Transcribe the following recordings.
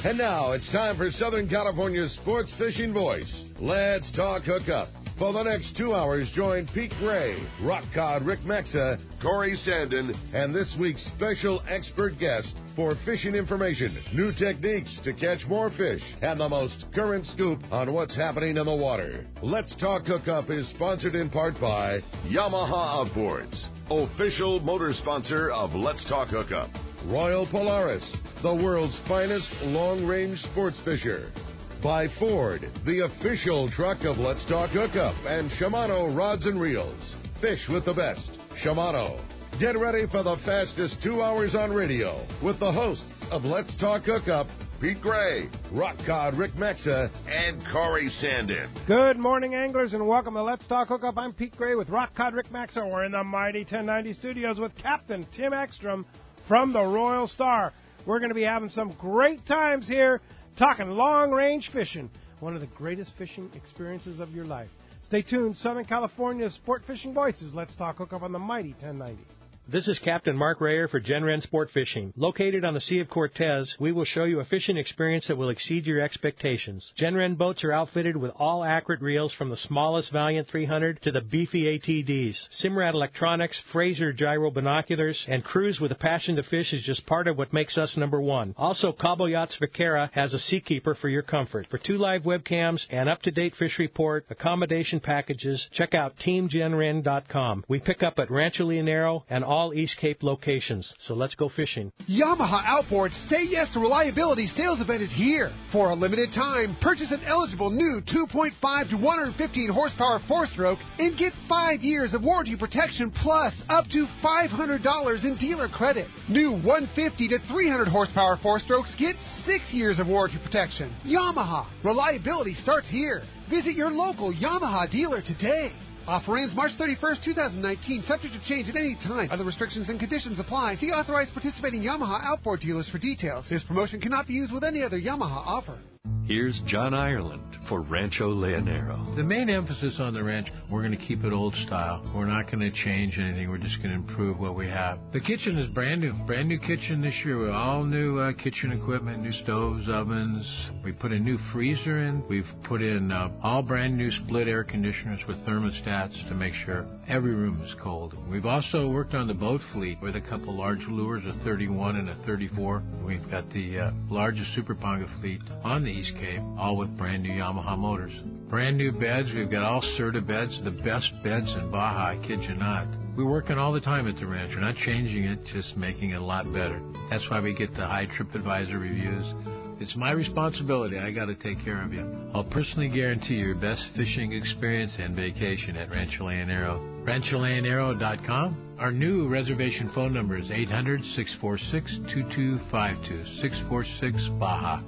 And now it's time for Southern California's sports fishing voice. Let's talk hookup. For the next 2 hours, join Pete Gray, Rock Cod Rick Maxa, Corey Sandin, and this week's special expert guest for fishing information, new techniques to catch more fish, and the most current scoop on what's happening in the water. Let's Talk Hookup is sponsored in part by Yamaha Outboards, official motor sponsor of Let's Talk Hookup. Royal Polaris, the world's finest long-range sports fisher. By Ford, the official truck of Let's Talk Hookup, and Shimano Rods and Reels. Fish with the best. Shimano. Get ready for the fastest 2 hours on radio with the hosts of Let's Talk Hookup, Pete Gray, Rock Cod Rick Maxa, and Corey Sandin. Good morning, anglers, and welcome to Let's Talk Hookup. I'm Pete Gray with Rock Cod Rick Maxa. We're in the mighty 1090 studios with Captain Tim Ekstrom from the Royal Star. We're going to be having some great times here talking long-range fishing, one of the greatest fishing experiences of your life. Stay tuned. Southern California's sport fishing voices. Let's Talk Hookup on the mighty 1090. This is Captain Mark Rayer for Genren Sport Fishing. Located on the Sea of Cortez, we will show you a fishing experience that will exceed your expectations. Genren boats are outfitted with all accurate reels from the smallest Valiant 300 to the beefy ATDs. Simrad electronics, Fraser gyro binoculars, and cruise with a passion to fish is just part of what makes us number one. Also, Cabo Yachts Vaquera has a Seakeeper for your comfort. For 2 live webcams, an up-to-date fish report, accommodation packages, check out TeamGenren.com. We pick up at Rancho Leonero and all East Cape locations. So let's go fishing. Yamaha Outboards Say Yes to Reliability sales event is here. For a limited time, purchase an eligible new 2.5 to 115 horsepower 4-stroke and get 5 years of warranty protection plus up to $500 in dealer credit. New 150 to 300 horsepower 4-strokes get 6 years of warranty protection. Yamaha. Reliability starts here. Visit your local Yamaha dealer today. Offer ends March 31st, 2019, subject to change at any time. Other restrictions and conditions apply. See authorized participating Yamaha outboard dealers for details. This promotion cannot be used with any other Yamaha offer. Here's John Ireland for Rancho Leonero. The main emphasis on the ranch, we're going to keep it old style. We're not going to change anything. We're just going to improve what we have. The kitchen is brand new kitchen this year with all new kitchen equipment, new stoves, ovens. We put a new freezer in. We've put in all brand new split air conditioners with thermostats to make sure every room is cold. We've also worked on the boat fleet with a couple large lures, a 31 and a 34. We've got the largest Super Ponga fleet on the East Cape, all with brand new Yamaha motors. Brand new beds. We've got all Serta beds, the best beds in Baja, I kid you not. We're working all the time at the ranch. We're not changing it, just making it a lot better. That's why we get the high TripAdvisor reviews. It's my responsibility. I got to take care of you. I'll personally guarantee your best fishing experience and vacation at Rancho Leonero. RanchoLeonero.com. Our new reservation phone number is 800-646-2252, 646-BAJA.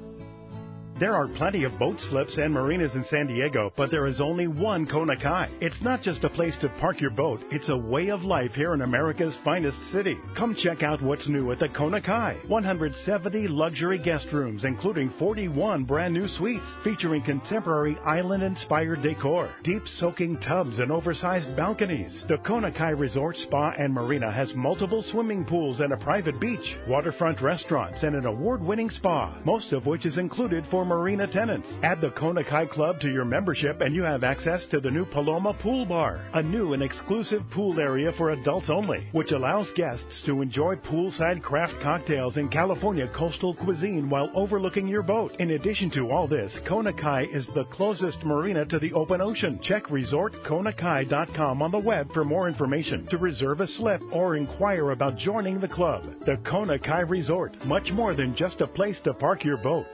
There are plenty of boat slips and marinas in San Diego, but there is only one Kona Kai. It's not just a place to park your boat, it's a way of life here in America's finest city. Come check out what's new at the Kona Kai. 170 luxury guest rooms, including 41 brand new suites, featuring contemporary island-inspired decor, deep soaking tubs and oversized balconies. The Kona Kai Resort, Spa, and Marina has multiple swimming pools and a private beach, waterfront restaurants, and an award-winning spa, most of which is included for marina tenants. Add the Kona Kai Club to your membership and you have access to the new Paloma Pool Bar, a new and exclusive pool area for adults only, which allows guests to enjoy poolside craft cocktails and California coastal cuisine while overlooking your boat. In addition to all this, Kona Kai is the closest marina to the open ocean. Check resortkonakai.com on the web for more information, to reserve a slip or inquire about joining the club. The Kona Kai Resort, much more than just a place to park your boat.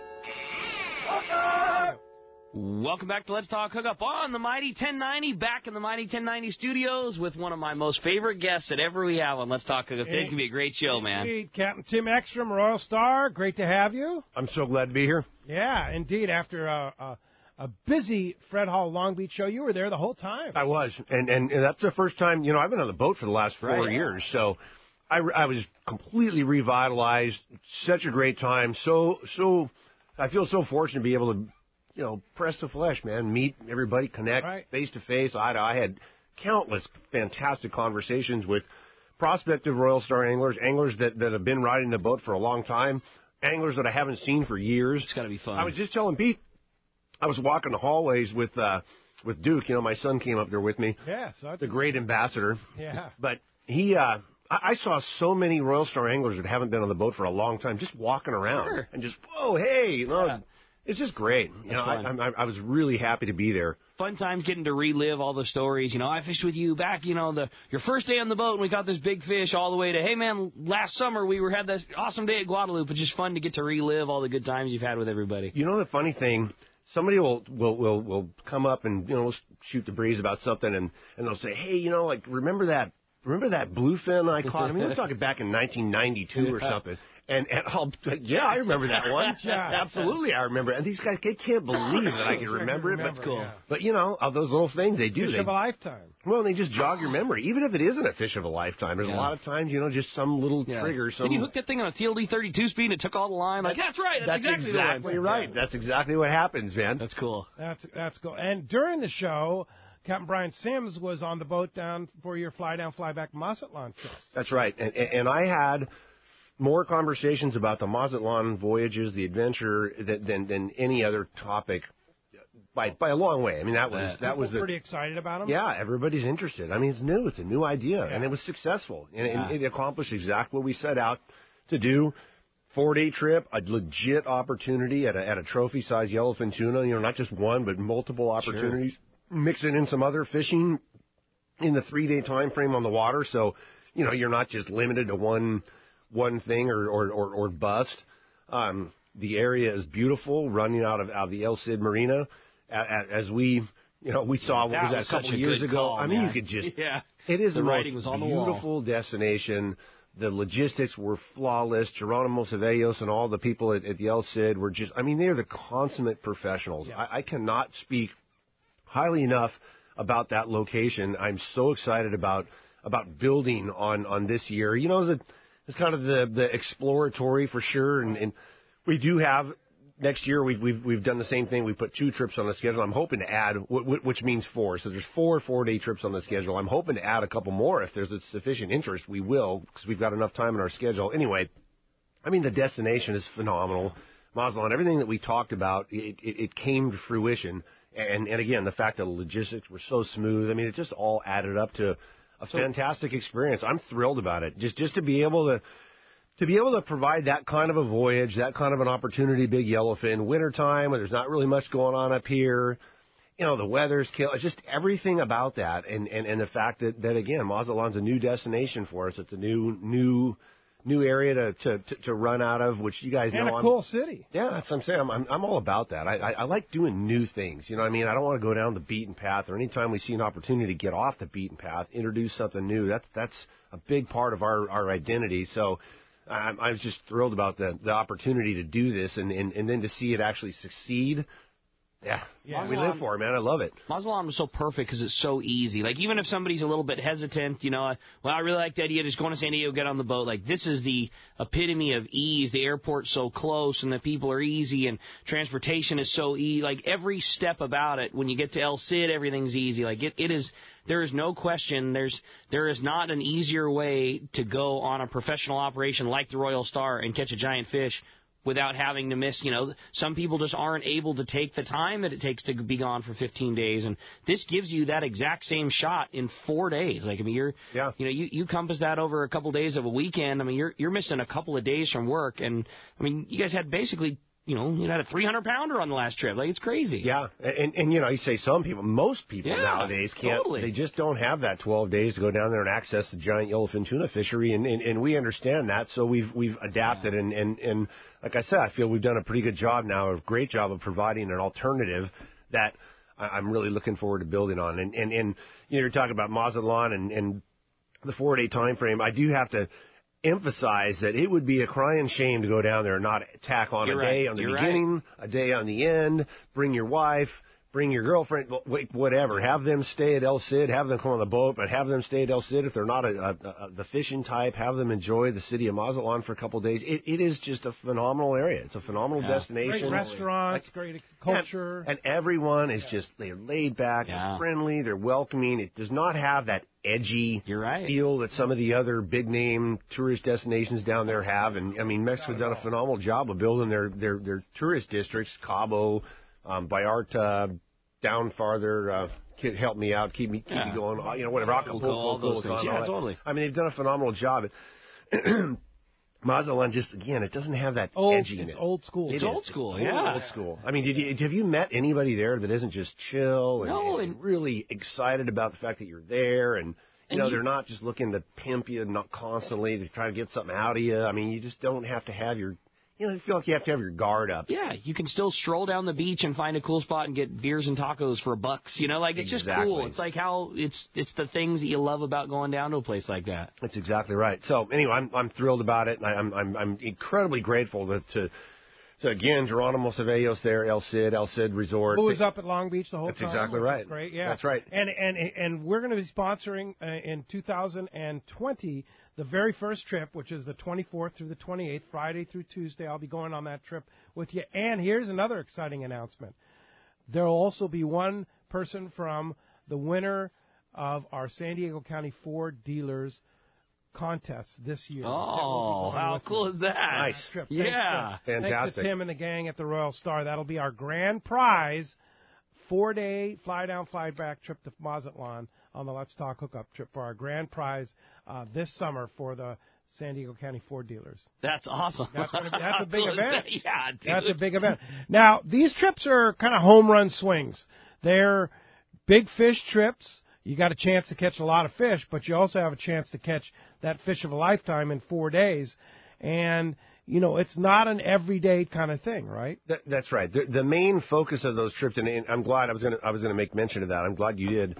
Welcome back to Let's Talk Hookup on the Mighty 1090. Back in the Mighty 1090 studios with one of my most favorite guests that ever we have on Let's Talk Hookup. Today's going to be a great show, man. Indeed. Captain Tim Ekstrom, Royal Star. Great to have you. I'm so glad to be here. Yeah, indeed. After a busy Fred Hall Long Beach show, you were there the whole time. I was. And that's the first time, I've been on the boat for the last 4 years. So I was completely revitalized. Such a great time. So I feel so fortunate to be able to, press the flesh, man, meet everybody, connect face-to-face, eye to eye. I had countless fantastic conversations with prospective Royal Star anglers that have been riding the boat for a long time, anglers that I haven't seen for years. It's got to be fun. I was just telling Pete, I was walking the hallways with Duke. You know, my son came up there with me. Yeah, so the great ambassador. Yeah. But he, I saw so many Royal Star anglers that haven't been on the boat for a long time, just walking around and just, whoa, hey, you know, it's just great. You know, I was really happy to be there. Fun times getting to relive all the stories. You know, I fished with you back, you know, your first day on the boat and we caught this big fish, all the way to, hey, man, last summer we had this awesome day at Guadalupe. It's just fun to get to relive all the good times you've had with everybody. You know the funny thing? Somebody will come up and, you know, shoot the breeze about something and they'll say, hey, you know, like, remember that bluefin I caught? I mean, we're talking back in 1992 or something. And I'll, yeah, I remember that one. Absolutely, I remember. And these guys, they can't believe that I can remember it. But cool. Yeah. But, you know, of those little things they do. Fish of a lifetime. Well, they just jog your memory. Even if it isn't a fish of a lifetime, there's a lot of times, you know, just some little trigger. Did you hook that thing on a TLD 32 speed and it took all the line? Like, that's right. That's exactly right. Yeah. That's exactly what happens, man. That's cool. That's cool. And during the show, Captain Brian Sims was on the boat down for your fly down, fly back Mazatlan trip. That's right. And I had more conversations about the Mazatlan voyages, the adventure, than any other topic by a long way. I mean, that was pretty excited about them. Yeah, everybody's interested. I mean, it's new. It's a new idea, and it was successful, and it accomplished exactly what we set out to do. 4-day trip, a legit opportunity at a trophy-sized yellowfin tuna. You know, not just one, but multiple opportunities. Sure. Mixing in some other fishing in the 3-day time frame on the water, so you know you're not just limited to one thing or bust. The area is beautiful, running out of the El Cid Marina, as we saw what was that a couple of years ago. Call, I mean, you could just it is the writing most was on the beautiful wall. Destination. The logistics were flawless. Geronimo Ceballos and all the people at the El Cid were just, I mean, they're the consummate professionals. Yes. I cannot speak highly enough about that location. I'm so excited about building on this year. You know, it's kind of the exploratory for sure, and we do have next year. We've done the same thing. We put 2 trips on the schedule. I'm hoping to add, which means 4. So there's 4 4-day trips on the schedule. I'm hoping to add a couple more if there's a sufficient interest. We will, because we've got enough time in our schedule. Anyway, I mean the destination is phenomenal. Mazatlan, everything that we talked about, it came to fruition. And again, the fact that the logistics were so smooth. I mean, it just all added up to a fantastic experience. I'm thrilled about it. Just to be able to provide that kind of a voyage, that kind of an opportunity, big yellowfin, wintertime, when there's not really much going on up here. You know, the weather's killer. It's just everything about that. And the fact that again, Mazatlan's a new destination for us. It's a new area to run out of, which you guys know. And a cool city. Yeah, that's what I'm saying. I'm all about that. I like doing new things. You know what I mean? I don't want to go down the beaten path, or anytime we see an opportunity to get off the beaten path, introduce something new. That's a big part of our identity. So I was just thrilled about the opportunity to do this and then to see it actually succeed. Yeah, we live for it, man. I love it. Mazatlan was so perfect because it's so easy. Like, even if somebody's a little bit hesitant, you know, well, I really like the idea of just going to San Diego, get on the boat. Like, this is the epitome of ease. The airport's so close, and the people are easy, and transportation is so easy. Like, every step about it, when you get to El Cid, everything's easy. Like, it is. There is no question. There is not an easier way to go on a professional operation like the Royal Star and catch a giant fish without having to miss, you know, some people just aren't able to take the time that it takes to be gone for 15 days. And this gives you that exact same shot in 4 days. Like, I mean, you compass that over a couple days of a weekend. I mean, you're missing a couple of days from work. And, I mean, you guys had basically, you had a 300-pounder on the last trip. Like, it's crazy. Yeah. And you say some people, most people nowadays can't. Totally. They just don't have that 12 days to go down there and access the giant yellowfin tuna fishery. And we understand that. So we've adapted. And like I said, I feel we've done a pretty good job now, a great job of providing an alternative that I'm really looking forward to building on. And you're talking about Mazatlan and the 4-day time frame. I do have to emphasize that it would be a crying shame to go down there and not tack on a day on the beginning, a day on the end, bring your wife, bring your girlfriend, whatever. Have them stay at El Cid. Have them come on the boat, but have them stay at El Cid if they're not the fishing type. Have them enjoy the city of Mazatlan for a couple of days. It is just a phenomenal area. It's a phenomenal destination. Great restaurants, great culture. And everyone is just, they're laid back, they're friendly, they're welcoming. It does not have that edgy feel that some of the other big-name tourist destinations down there have. And, I mean, Mexico's done a phenomenal job of building their tourist districts, Cabo, Vallarta, down farther, help me out, keep me going, whatever, Acapulco, all those things. Yeah, totally. I mean, they've done a phenomenal job. Mazatlan just, again, it doesn't have that edginess. It's old school. It's old school, Old school. I mean, have you met anybody there that isn't just chill and really excited about the fact that you're there and they're not just looking to pimp you, not constantly to try to get something out of you. I mean, you just don't have to have your, I feel like you have to have your guard up. Yeah, you can still stroll down the beach and find a cool spot and get beers and tacos for $1. It's just cool. It's like how it's the things that you love about going down to a place like that. That's exactly right. So anyway, I'm thrilled about it. I'm incredibly grateful to again, Geronimo Ceballos there, El Cid Resort. Who was up at Long Beach the whole time. That's exactly right. That's great, yeah. That's right. And we're going to be sponsoring in 2020 the very first trip, which is the 24th through the 28th, Friday through Tuesday. I'll be going on that trip with you. And here's another exciting announcement. There will also be one person from the winner of our San Diego County Ford Dealers contest this year. Oh, how cool is that? Nice. Trip. Yeah. Fantastic. Thanks to Tim and the gang at the Royal Star. That'll be our grand prize, 4-day fly-down, fly-back trip to Mazatlan on the Let's Talk Hookup trip for our grand prize this summer for the San Diego County Ford Dealers. That's awesome. That's a big cool event. Yeah, dude. That's a big event. Now, these trips are kind of home run swings. They're big fish trips. You got a chance to catch a lot of fish, but you also have a chance to catch that fish of a lifetime in 4 days. And, it's not an everyday kind of thing, right? That's right. The main focus of those trips, and I'm glad I was going to make mention of that. I'm glad you did.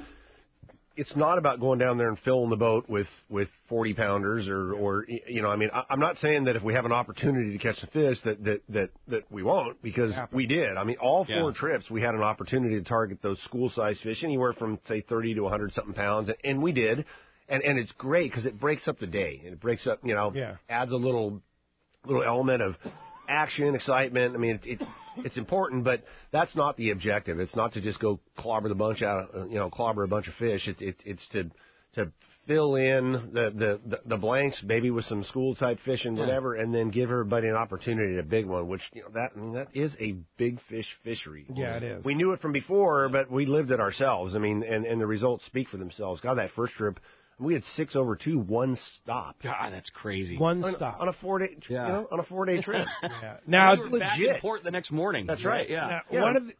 It's not about going down there and filling the boat with 40-pounders or I'm not saying that if we have an opportunity to catch the fish that we won't, because we did. I mean, all 4 trips we had an opportunity to target those school-sized fish, anywhere from, say, 30 to 100-something pounds, and we did. And it's great because it breaks up the day. And it breaks up, adds a little element of action, excitement. I mean, it's important, but that's not the objective. It's not to just go clobber a bunch of fish. It's to fill in the blanks, maybe with some school type fishing, whatever, and then give everybody an opportunity at a big one. Which that is a big fish fishery. Yeah, it is. We knew it from before, but we lived it ourselves. I mean, and the results speak for themselves. God, that first trip. We had 6 over 2, 1 stop. God, that's crazy. One stop on a 4-day, on a 4-day trip. Now it's legit. Back in port the next morning. That's right. Yeah.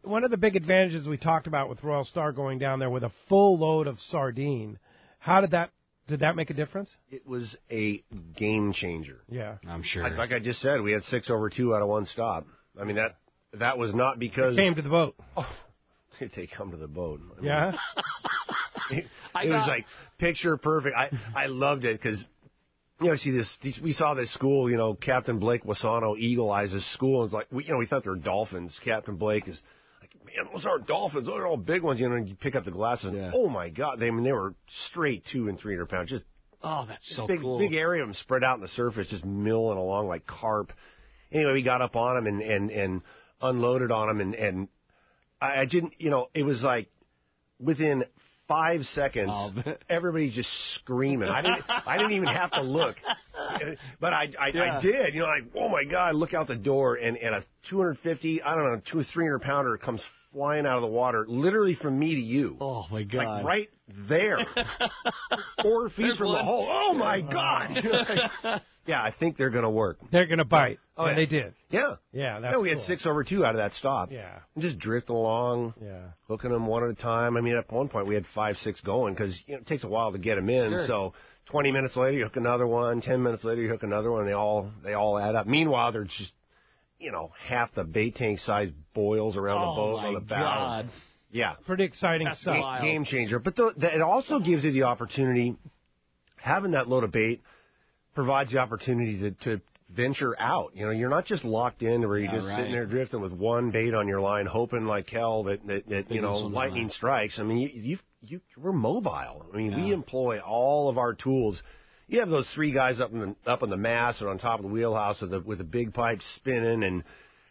One of the big advantages we talked about with Royal Star going down there with a full load of sardine. Did that make a difference? It was a game changer. Yeah, I'm sure. Like I just said, we had 6 over 2 out of 1 stop. I mean that was not because they came to the boat. Oh, they come to the boat. Yeah. It was like picture perfect. I loved it because, we saw this school, Captain Blake Wasano Eagle Eyes' school. And it's like, we thought they were dolphins. Captain Blake is like, man, those aren't dolphins. Those are all big ones. And you pick up the glasses and, oh my God, they were straight 200 and 300 pounds. Just, that's so cool. Big area of them spread out on the surface, just milling along like carp. Anyway, we got up on them and unloaded on them. And I didn't, it was like within 5 seconds, everybody's just screaming. I didn't even have to look, but I did. Like, oh my God! I look out the door and a 250, 200 or 300 pounder comes flying out of the water, literally from me to you. Oh my God! Like right there, 4 feet from the hole. Oh my God! Yeah, I think they're going to work. They're going to bite. Oh, and they did. Yeah. Yeah, that's we had 6 over 2 out of that stop. Yeah. And just drifting along. Yeah. Hooking them one at a time. I mean, at one point we had 5, 6 going because it takes a while to get them in. Sure. So 20 minutes later you hook another one. 10 minutes later you hook another one. They all add up. Meanwhile, they're just half the bait tank size boils around the boat on the bow. God. Yeah. Pretty exciting stuff. Game changer. But it also gives you the opportunity, having that load of bait provides the opportunity to venture out. You know, you're not just locked in where you're just sitting there drifting with one bait on your line, hoping like hell that you know, lightning strikes. I mean, we're mobile. I mean, we employ all of our tools. You have those three guys up on the mast and on top of the wheelhouse with the big pipe spinning, and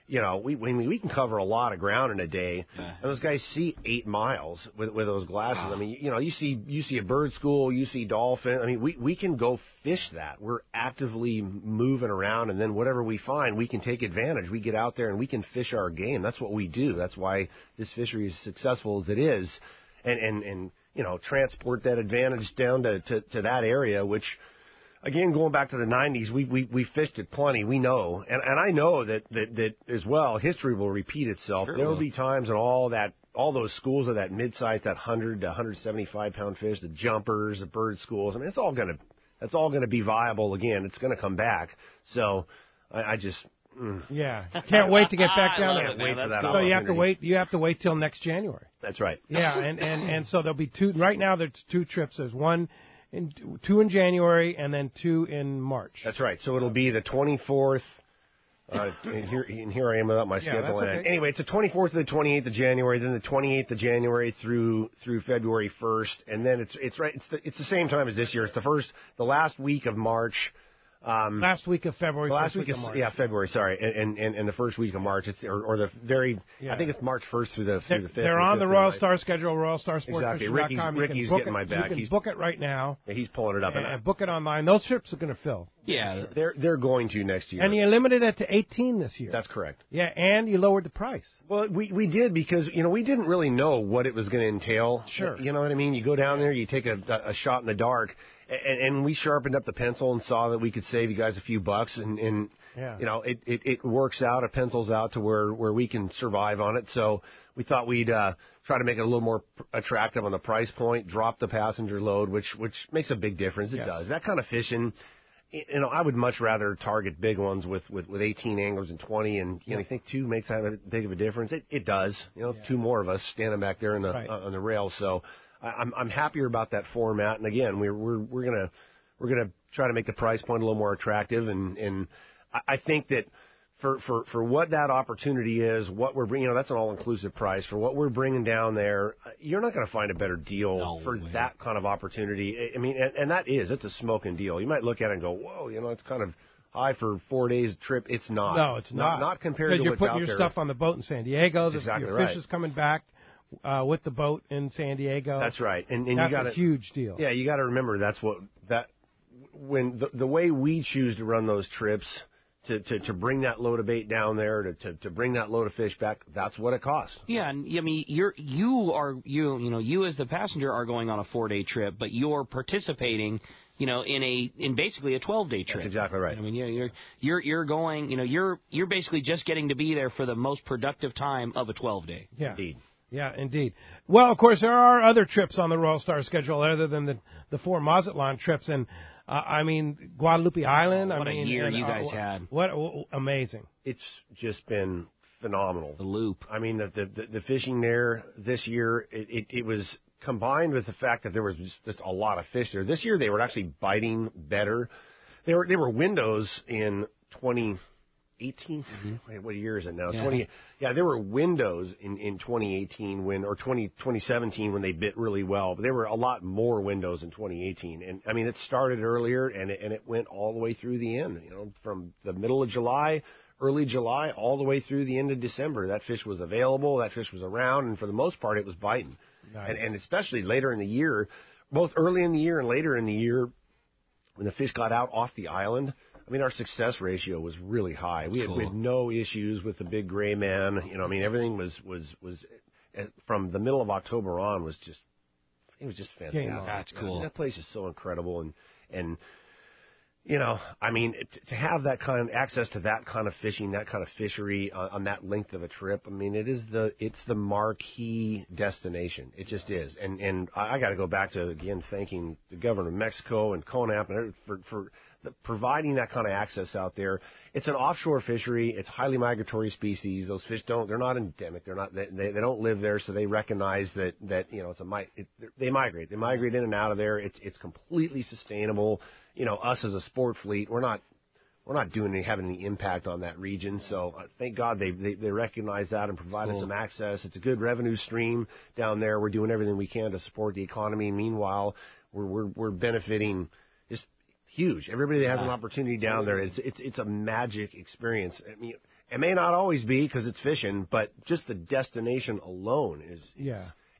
you know, we can cover a lot of ground in a day. And those guys see 8 miles with those glasses. I mean, you know, you see a bird school, you see dolphin. I mean, we can go fish that. We're actively moving around, and then whatever we find, we can take advantage. We get out there and we can fish our game. That's what we do. That's why this fishery is successful as it is, and you know, transport that advantage down to that area, which. Again, going back to the 90s, we fished it plenty. We know, and I know that as well. History will repeat itself. Sure, there will be times in all those schools of that mid-size, that 100 to 175 pound fish, the jumpers, the bird schools. I mean, that's all gonna be viable again. It's gonna come back. So I just. Yeah, can't wait to get back down there. Can't wait for that. So you have to wait till next January. That's right. Yeah, and so there'll be 2. Right now there's 2 trips. There's 2 in January and then 2 in March. That's right. So it'll be the 24th. And here I am without my schedule. Okay. Anyway, it's the 24th to the 28th of January, then the 28th of January through February 1st, and then it's the same time as this year. It's the last week of March. Last week of February. Last week of March. Yeah, February. Sorry, and the first week of March. It's or the very. Yeah. I think it's March 1st through the 5th. They're on the Royal Star schedule. RoyalStarSportsFishing.com. Exactly. Ricky's getting my back. You can book it right now. Yeah, he's pulling it up. And book it online. Those trips are going to fill. Yeah, they're going to next year. And you limited it to 18 this year. That's correct. Yeah, and you lowered the price. Well, we did because we didn't really know what it was going to entail. Sure. You know what I mean? You go down there, you take a shot in the dark. And we sharpened up the pencil and saw that we could save you guys a few bucks, and it works out. It pencils out to where we can survive on it. So we thought we'd try to make it a little more attractive on the price point, drop the passenger load, which makes a big difference. It does. That kind of fishing, I would much rather target big ones with 18 anglers and 20, and you think 2 makes that big of a difference. It does. It's 2 more of us standing back there on the rail. So. I'm happier about that format, and again, we're gonna try to make the price point a little more attractive, and I think that for what that opportunity is, what we're bringing, that's an all-inclusive price for what we're bringing down there. You're not going to find a better deal for that kind of opportunity. I mean, and it's a smoking deal. You might look at it and go, whoa, it's kind of high for 4 days trip. It's not. No, it's not. Not compared to what's out there. Because you're putting your stuff on the boat in San Diego. That's exactly your right. fish is coming back. With the boat in San Diego. That's right, and that's a huge deal. Yeah, you got to remember when the way we choose to run those trips to bring that load of bait down there to bring that load of fish back. That's what it costs. Yeah, and I mean you as the passenger are going on a 4-day trip, but you're participating. In basically a 12-day trip. That's exactly right. I mean, you're going. You're basically just getting to be there for the most productive time of a 12-day. Yeah. Indeed. Yeah, indeed. Well, of course, there are other trips on the Royal Star schedule other than the 4 Mazatlan trips, and Guadalupe Island. What a year you guys had! What amazing! It's just been phenomenal. The loop. I mean, the fishing there this year, it was combined with the fact that there was just a lot of fish there. This year they were actually biting better. There were windows in 2018. Wait, what year is it now? Yeah. There were windows in 2018 or 2017 when they bit really well, but there were a lot more windows in 2018. And I mean, it started earlier and it went all the way through the end. From the middle of July, early July, all the way through the end of December. That fish was available. That fish was around, and for the most part, it was biting. Nice. And especially later in the year, both early in the year and later in the year, when the fish got out off the island. I mean, our success ratio was really high. We had no issues with the big gray man. Everything was from the middle of October on was just fantastic. That's cool. That place is so incredible, and to have that kind of access to that kind of fishing, that kind of fishery on that length of a trip. I mean, it's the marquee destination. It just is, and I got to go back to again thanking the government of Mexico and CONAP and for providing that kind of access out there. It's an offshore fishery. It's highly migratory species. Those fish they're not endemic. They don't live there, so they recognize that they migrate. They migrate in and out of there. It's completely sustainable. Us as a sport fleet, we're not having any impact on that region. So thank God they recognize that and provided some access. It's a good revenue stream down there. We're doing everything we can to support the economy. Meanwhile, we're benefiting just huge. Everybody that has an opportunity down there, it's a magic experience. I mean, it may not always be because it's fishing, but just the destination alone is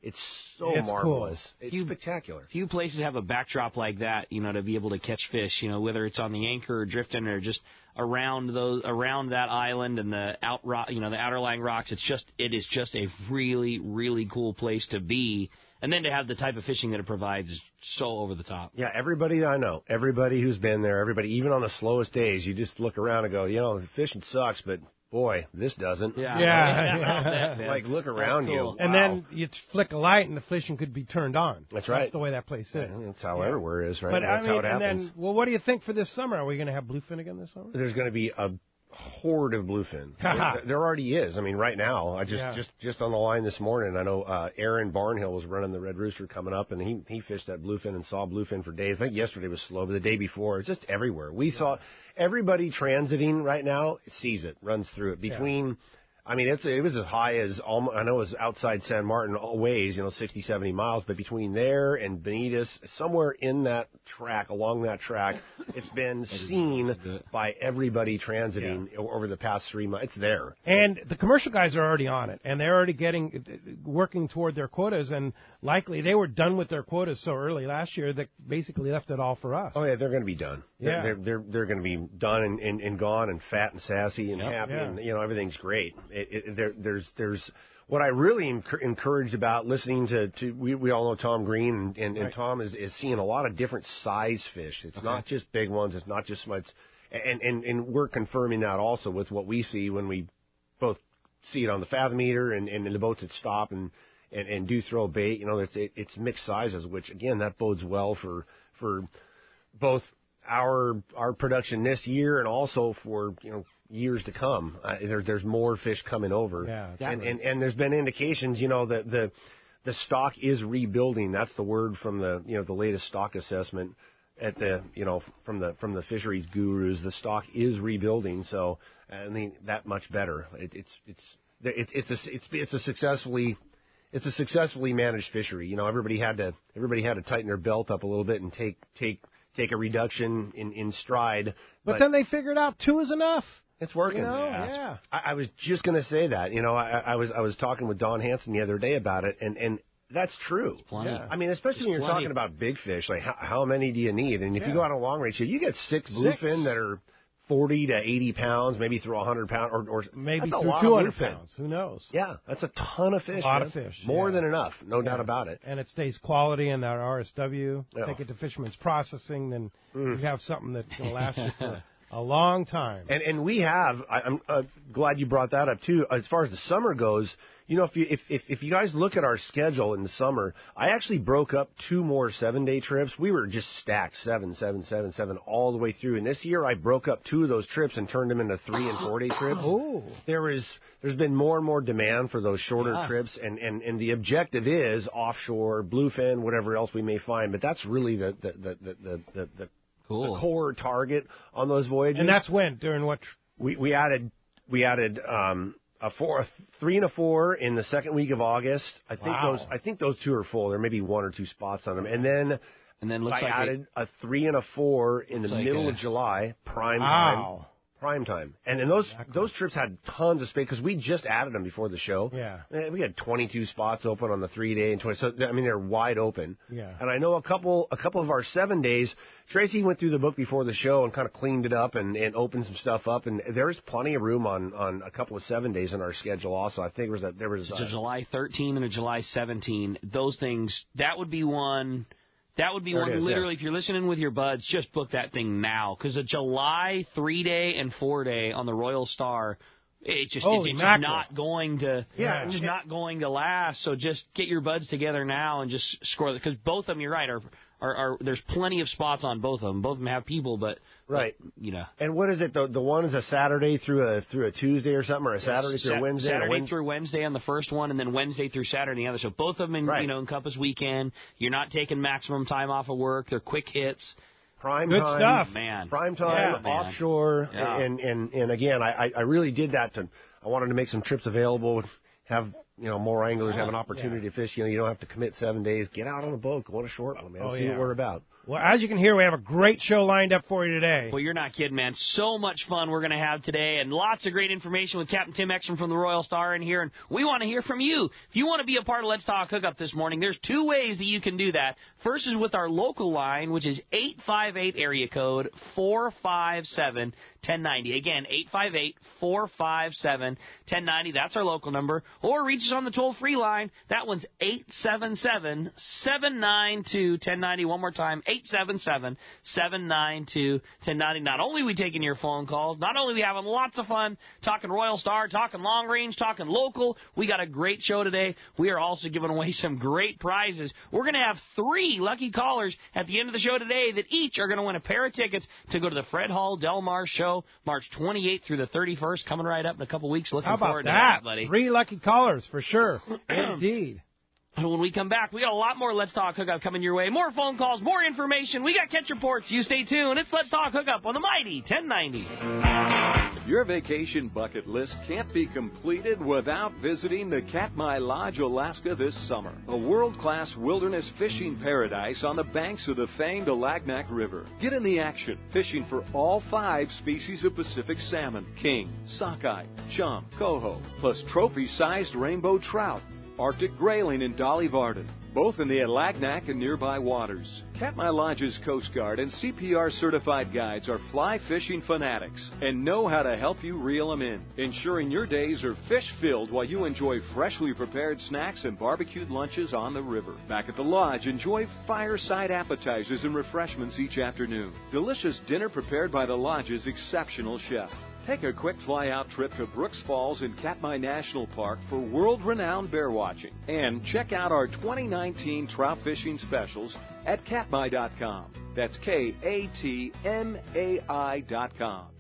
it's so marvelous. Cool. It's spectacular. Few places have a backdrop like that, to be able to catch fish. Whether it's on the anchor or drifting or just around that island and the the outerlying rocks. It is just a really, really cool place to be. And then to have the type of fishing that it provides is so over the top. Yeah, everybody I know, everybody who's been there, even on the slowest days, you just look around and go, the fishing sucks, but boy, this doesn't. Yeah. Like, look around you. And then you flick a light and the fishing could be turned on. That's right. That's the way that place is. That's how everywhere is, right? But That's how it happens. And then, what do you think for this summer? Are we going to have bluefin again this summer? There's going to be a horde of bluefin. There already is. I mean, right now, I just on the line this morning, I know Aaron Barnhill was running the Red Rooster coming up, and he fished that bluefin and saw bluefin for days. I think yesterday was slow, but the day before, it's just everywhere. We saw everybody transiting right now sees it, runs through it. Between, I mean, it was as high as, I know it was outside San Martin ways, 60, 70 miles, but between there and Benitez, somewhere in that track, along that track, it's been seen by everybody transiting over the past 3 months. It's there. And the commercial guys are already on it, and they're already working toward their quotas, and likely they were done with their quotas so early last year that basically left it all for us. Oh, yeah, they're going to be done. Yeah. They're going to be done and gone and fat and sassy and happy, and, everything's great. There's what I really encouraged about listening to we all know Tom Green, and Tom is seeing a lot of different size fish. It's not just big ones. It's not just smuts. And we're confirming that also with what we see when we both see it on the fathom meter and in the boats that stop and do throw bait. It's mixed sizes, which again that bodes well for both our production this year and also for years to come. There's more fish coming over. Yeah, and there's been indications, that the stock is rebuilding. That's the word from the the latest stock assessment at the from the fisheries gurus. The stock is rebuilding. So I mean that much better. It's a successfully managed fishery. Everybody had to tighten their belt up a little bit and take a reduction in stride. But then they figured out 2 is enough. It's working. I was just going to say that. I was talking with Don Hansen the other day about it, and that's true. I mean, especially when you're talking about big fish, like how many do you need? And if you go out on a long range, you get 6 bluefin that are 40 to 80 pounds, maybe through 100 pounds, or maybe through 200 pounds. Who knows? Yeah, that's a ton of fish. A lot of fish. More than enough, no doubt about it. And it stays quality in that RSW. Take it to Fisherman's Processing, then you have something that's going to last you for a long time. And we have, I'm glad you brought that up too, as far as the summer goes. If you guys look at our schedule in the summer, I actually broke up 2 more 7-day trips. We were just stacked 7 all the way through. And this year I broke up 2 of those trips and turned them into 3 and 4-day trips. Oh. There's been more and more demand for those shorter trips, and the objective is offshore, bluefin, whatever else we may find. But that's really the core target on those voyages. And that's when? During what? We added a 3 and a 4 in the second week of August. I think those 2 are full. There may be 1 or 2 spots on them. And then looks I added a 3 and a 4 in the middle of July, prime time. Prime time. And then those trips had tons of space because we just added them before the show. Yeah. We had 22 spots open on the 3-day and 20. So I mean they're wide open. Yeah. And I know a couple of our 7 days. Tracy went through the book before the show and kind of cleaned it up and opened some stuff up. And there's plenty of room on a couple of 7 days in our schedule. Also, I think there was a July 13 and a July 17. Those things that would be one. That would be one, literally, if you're listening with your buds, just book that thing now. Because a July 3-day and 4-day on the Royal Star, it's just not going to not going to last. So just get your buds together now and just score it. Because both of them, you're right, are there's plenty of spots on both of them. Both of them have people, but right, And what is it? The one is a Saturday through a Tuesday or something, or a Saturday through a Wednesday. Saturday through Wednesday on the first one, and then Wednesday through Saturday on the other. So both of them encompass weekend. You're not taking maximum time off of work. They're quick hits. Prime Good time, stuff. Man. prime time, Yeah, offshore, Yeah. and again, I really did that I wanted to make some trips available, have more anglers have an opportunity to fish. You don't have to commit 7 days. Get out on the boat, go on a short one, man. See what we're about. Well, as you can hear, we have a great show lined up for you today. Well, you're not kidding, man. So much fun we're going to have today, and lots of great information with Captain Tim Ekstrom from the Royal Star in here, and we want to hear from you. If you want to be a part of Let's Talk Hookup this morning, there's 2 ways that you can do that. First is with our local line, which is 858 area code 457-1090. Again, 858-457-1090. That's our local number. Or reach us on the toll-free line. That one's 877-792-1090. One more time, 877-792-1090. Not only are we taking your phone calls, not only are we having lots of fun talking Royal Star, talking long range, talking local, we got a great show today. We are also giving away some great prizes. We're going to have 3 lucky callers at the end of the show today that each are going to win a pair of tickets to go to the Fred Hall Del Mar show, March 28th through the 31st, coming right up in a couple weeks. Looking forward to that, buddy. 3 lucky callers for sure. Indeed. When we come back, we got a lot more Let's Talk Hookup coming your way. More phone calls, more information. We got catch reports. You stay tuned. It's Let's Talk Hookup on the Mighty 1090. Your vacation bucket list can't be completed without visiting the Katmai Lodge, Alaska this summer. A world-class wilderness fishing paradise on the banks of the famed Alagnak River. Get in the action, fishing for all 5 species of Pacific salmon, king, sockeye, chum, coho, plus trophy-sized rainbow trout, Arctic grayling, and Dolly Varden, both in the Alagnak and nearby waters. Katmai Lodge's Coast Guard and CPR certified guides are fly fishing fanatics and know how to help you reel them in, ensuring your days are fish-filled while you enjoy freshly prepared snacks and barbecued lunches on the river. Back at the lodge, enjoy fireside appetizers and refreshments each afternoon. Delicious dinner prepared by the lodge's exceptional chef. Take a quick fly-out trip to Brooks Falls in Katmai National Park for world-renowned bear watching. And check out our 2019 trout fishing specials at katmai.com. That's KATMAI.com.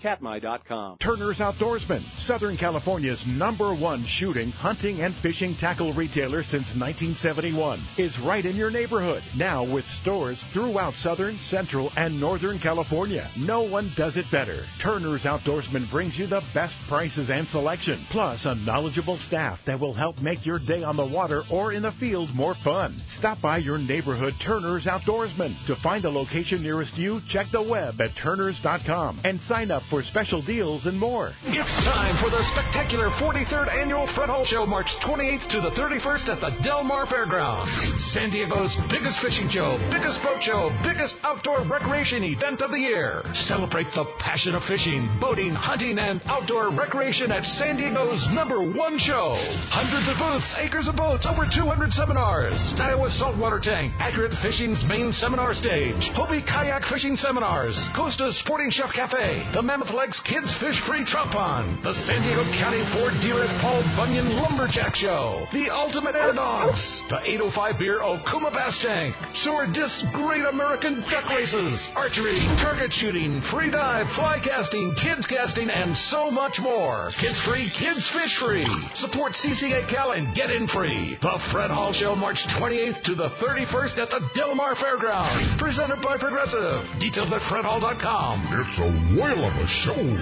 Katmai.com. Turner's Outdoorsman, Southern California's #1 shooting, hunting, and fishing tackle retailer since 1971, is right in your neighborhood. Now with stores throughout Southern, Central, and Northern California. No one does it better. Turner's Outdoorsman brings you the best prices and selection, plus a knowledgeable staff that will help make your day on the water or in the field more fun. Stop by your neighborhood Turner's Outdoorsman. To find a location nearest you, check the web at turners.com and sign up for special deals and more. It's time for the spectacular 43rd Annual Fred Hall Show, March 28th to the 31st at the Del Mar Fairgrounds. San Diego's biggest fishing show, biggest boat show, biggest outdoor recreation event of the year. Celebrate the passion of fishing, boating, hunting, and outdoor recreation at San Diego's #1 show. Hundreds of booths, acres of boats, over 200 seminars. Iowa Saltwater Tank, Accurate Fishing's main seminar stage. Hobie Kayak Fishing Seminars, Costa Sporting Chef Cafe, the Mammoth Legs Kids Fish Free Trout Pond, the San Diego County Ford Dealer Paul Bunyan Lumberjack Show, the Ultimate Air Dogs, the 805 Beer Okuma Bass Tank, Sewer Disc Great American Duck Races, archery, target shooting, free dive, fly casting, kids casting, and so much more. Kids free, kids fish free. Support CCA Cal and get in free. The Fred Hall Show, March 28th to the 31st at the Del Mar Fairgrounds. Presented by Progressive. Details at fredhall.com. It's a whale of a show.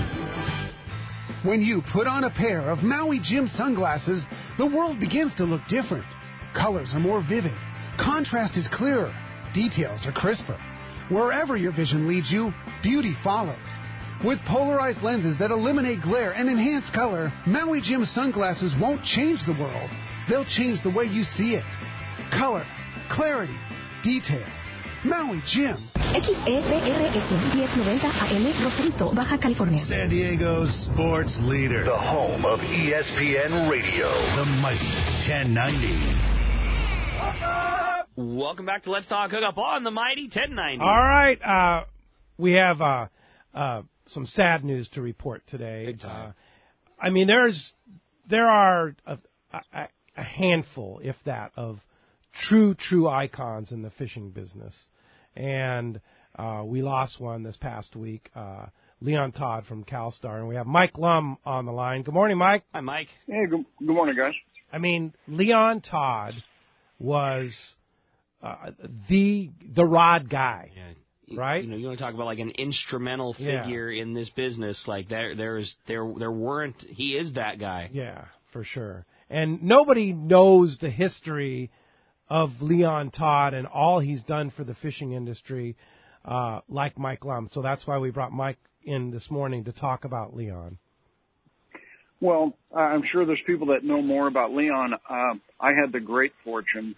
When you put on a pair of Maui Jim sunglasses, the world begins to look different. Colors are more vivid. Contrast is clearer. Details are crisper. Wherever your vision leads you, beauty follows. With polarized lenses that eliminate glare and enhance color, Maui Jim sunglasses won't change the world. They'll change the way you see it. Color, clarity, detail. Maui Jim. XEBRS 1090 AM, Rosarito, Baja California. San Diego's sports leader. The home of ESPN Radio. The mighty 1090. Welcome back to Let's Talk Hookup on the Mighty 1090. All right. We have some sad news to report today. Big time. I mean, there are a handful, if that, of true icons in the fishing business. And we lost one this past week, Leon Todd from CalStar. And we have Mike Lum on the line. Good morning, Mike. Hi, Mike. Hey, good morning, guys. I mean, Leon Todd was the rod guy. Yeah. right? You want to talk about like an instrumental figure in this business. Like there weren't. He is that guy. Yeah, for sure. And nobody knows the history of Leon Todd and all he's done for the fishing industry like Mike Lum. So that's why we brought Mike in this morning to talk about Leon. Well, I'm sure there's people that know more about Leon. I had the great fortune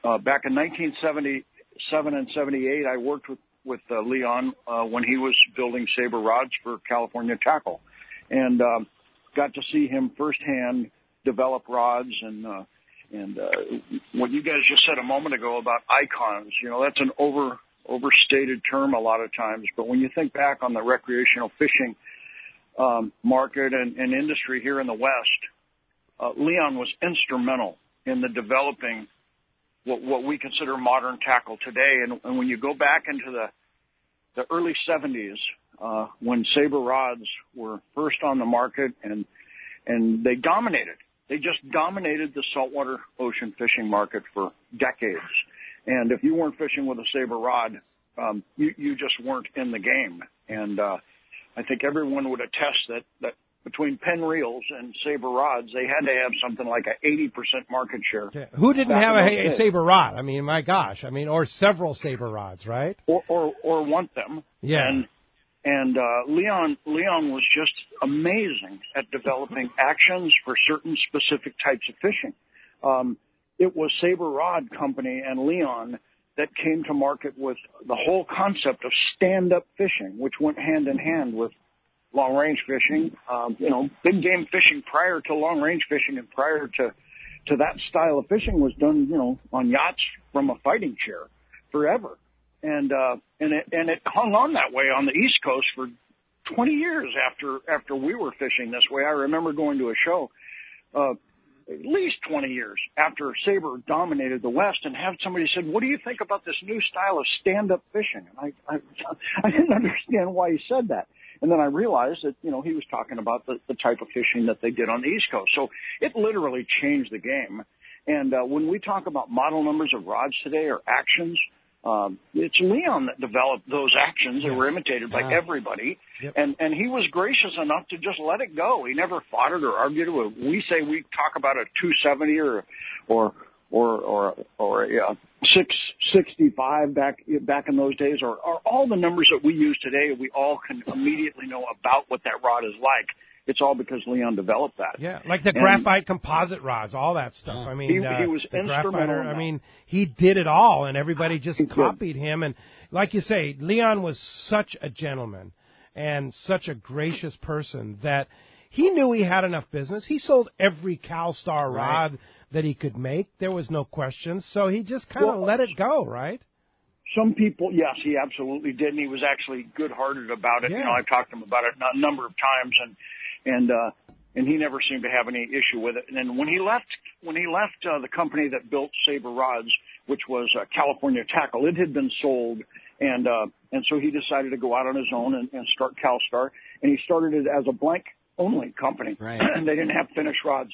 back in 1977 and 78. I worked with Leon when he was building saber rods for California Tackle, and got to see him firsthand develop rods and what you guys just said a moment ago about icons. That's an overstated term a lot of times, but when you think back on the recreational fishing market and industry here in the West, Leon was instrumental in the developing what we consider modern tackle today. And when you go back into the early 70s, when saber rods were first on the market and they dominated. They just dominated the saltwater ocean fishing market for decades. And if you weren't fishing with a saber rod, you just weren't in the game. And I think everyone would attest that between Penn reels and saber rods, they had to have something like an 80% market share. Yeah. Who didn't have a saber rod? I mean, my gosh. I mean, or several saber rods, right? Or want them. Yeah. And Leon was just amazing at developing actions for certain specific types of fishing. It was Saber Rod Company and Leon that came to market with the whole concept of stand-up fishing, which went hand in hand with long-range fishing. Big game fishing prior to long-range fishing and prior to that style of fishing was done, on yachts from a fighting chair forever. And it hung on that way on the East Coast for 20 years after we were fishing this way. I remember going to a show, at least 20 years after Sabre dominated the West, and have somebody said, "What do you think about this new style of stand-up fishing?" And I didn't understand why he said that. And then I realized that, he was talking about the type of fishing that they did on the East Coast. So it literally changed the game. And when we talk about model numbers of rods today or actions, it's Leon that developed those actions. They were imitated by everybody. Yep. And he was gracious enough to just let it go. He never fought it or argued it. We say we talk about a 270 or a 665 back in those days, or all the numbers that we use today. We all can immediately know about what that rod is like. It's all because Leon developed that. Yeah, like the graphite composite rods, all that stuff. I mean, he was instrumental. I mean, he did it all, and everybody just copied him. And like you say, Leon was such a gentleman and such a gracious person that he knew he had enough business. He sold every CalStar rod that he could make. There was no question. So he just kind of let it go, right? Some people, yes, he absolutely did, and he was actually good-hearted about it. Yeah. I've talked to him about it a number of times, and he never seemed to have any issue with it. And then when he left the company that built Saber Rods, which was California Tackle, it had been sold, and so he decided to go out on his own and start CalStar, and he started it as a blank only company. Right. And they didn't have finished rods.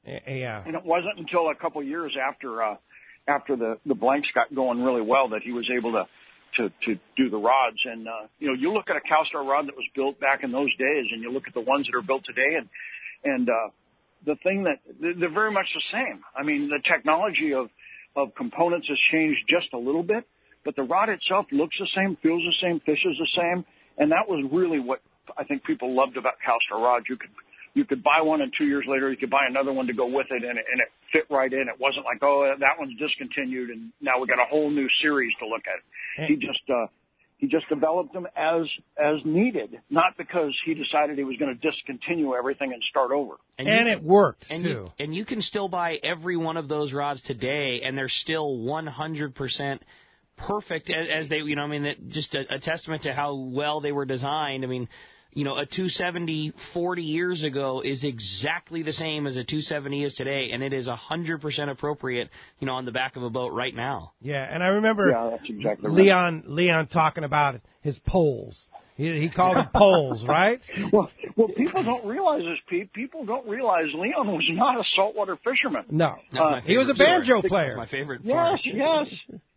Yeah. And it wasn't until a couple of years after the blanks got going really well that he was able to do the rods. And, you look at a CalStar rod that was built back in those days, and you look at the ones that are built today, and the thing that they're very much the same. I mean, the technology of components has changed just a little bit, but the rod itself looks the same, feels the same, fishes the same. And that was really what I think people loved about CalStar rods. You could buy one, and 2 years later you could buy another one to go with it, and it fit right in. It wasn't like, oh, that one's discontinued, and now we got a whole new series to look at. He just developed them as needed, not because he decided he was going to discontinue everything and start over. And it worked too. And you can still buy every one of those rods today, and they're still 100% perfect as they, just a testament to how well they were designed. I mean, a 270 40 years ago is exactly the same as a 270 is today, and it is 100% appropriate, on the back of a boat right now. Yeah, and I remember that's exactly right. Leon talking about his poles. He called them poles, right? Well, people don't realize this, Pete. People don't realize Leon was not a saltwater fisherman. No, he was a banjo player. That's my favorite part. Yes.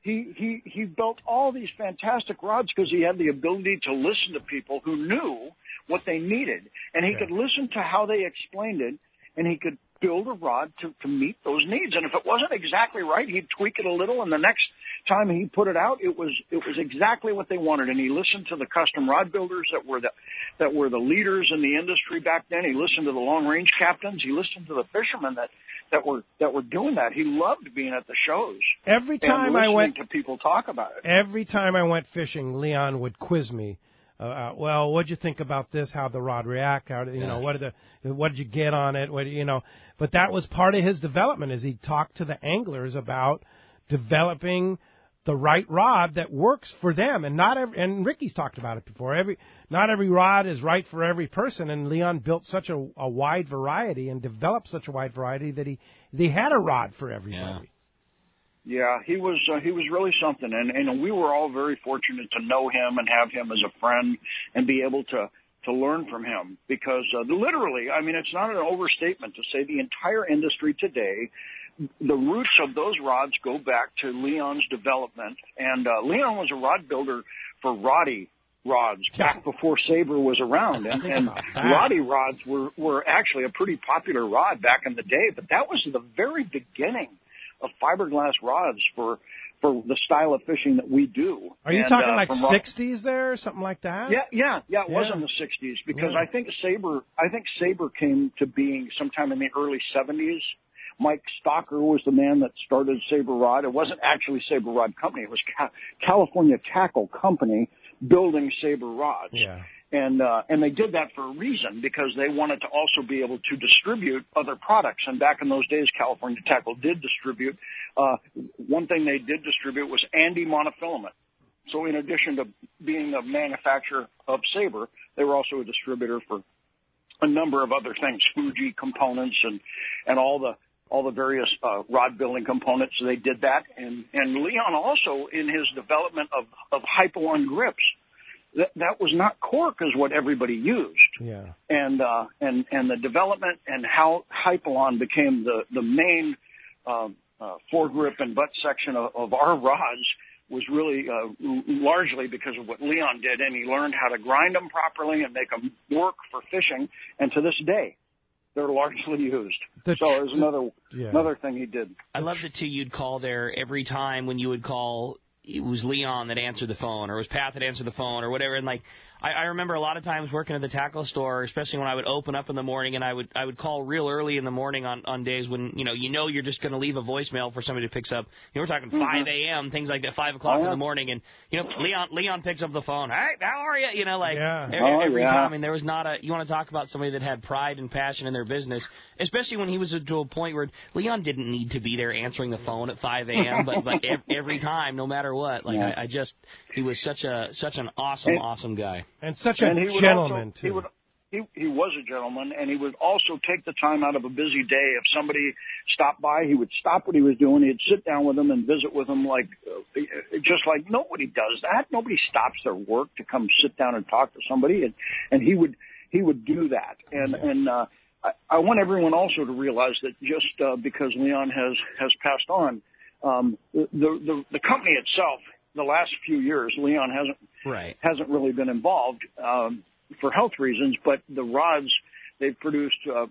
he built all these fantastic rods because he had the ability to listen to people who knew what they needed, and he could listen to how they explained it, and he could build a rod to meet those needs. And if it wasn't exactly right, he'd tweak it a little, and the next time he put it out, it was exactly what they wanted. And he listened to the custom rod builders that were the leaders in the industry back then. He listened to the long range captains. He listened to the fishermen that were doing that. He loved being at the shows. Every time I went to people talk about it. Every time I went fishing, Leon would quiz me. Well, what'd you think about this? How'd the rod react? How did what did you get on it? But that was part of his development, is he talked to the anglers about developing the right rod that works for them. And Ricky's talked about it before. Not every rod is right for every person, and Leon built such a wide variety and developed such a wide variety that he had a rod for everybody. Yeah, he was really something, and we were all very fortunate to know him and have him as a friend and be able to learn from him, because literally, I mean, it's not an overstatement to say the entire industry today, the roots of those rods go back to Leon's development, and Leon was a rod builder for Roddy rods back before Sabre was around, and Roddy rods were actually a pretty popular rod back in the day, but that was the very beginning of fiberglass rods for the style of fishing that we do. Are you talking like 60s there or something like that? Yeah, it was in the 60s, because I think Sabre came to being sometime in the early 70s. Mike Stocker was the man that started Sabre Rod. It wasn't actually Sabre Rod Company. It was California Tackle Company building Sabre rods. Yeah. And they did that for a reason, because they wanted to also be able to distribute other products. And back in those days, California Tackle did distribute. One thing they did distribute was Andy monofilament. So in addition to being a manufacturer of Sabre, they were also a distributor for a number of other things, Fuji components and all the various rod building components. So they did that. And Leon also, in his development of Hypalon grips, that was not cork is what everybody used. Yeah. And the development and how Hypalon became the main foregrip and butt section of our rods was really largely because of what Leon did, and he learned how to grind them properly and make them work for fishing. And to this day, they're largely used. So there's another thing he did. I loved it too. You'd call there every time when you would call. It was Leon that answered the phone, or it was Pat that answered the phone, or whatever. And like, I remember a lot of times working at the tackle store, especially when I would open up in the morning, and I would call real early in the morning on days when you know you're just going to leave a voicemail for somebody to pick up. We're talking 5 a.m. things like that, 5 o'clock in the morning, and Leon picks up the phone. Hey, how are you? Every time. And there was not you want to talk about somebody that had pride and passion in their business, especially when he was to a point where Leon didn't need to be there answering the phone at 5 a.m. but every time, no matter what. He was such an awesome guy. And such a gentleman, too. He was a gentleman, and he would also take the time out of a busy day. If somebody stopped by, he would stop what he was doing. He'd sit down with them and visit with them, just like nobody does that. Nobody stops their work to come sit down and talk to somebody, and he would do that. And I want everyone also to realize that just because Leon has passed on, the company itself, the last few years, Leon hasn't really been involved for health reasons, but the rods, they've produced a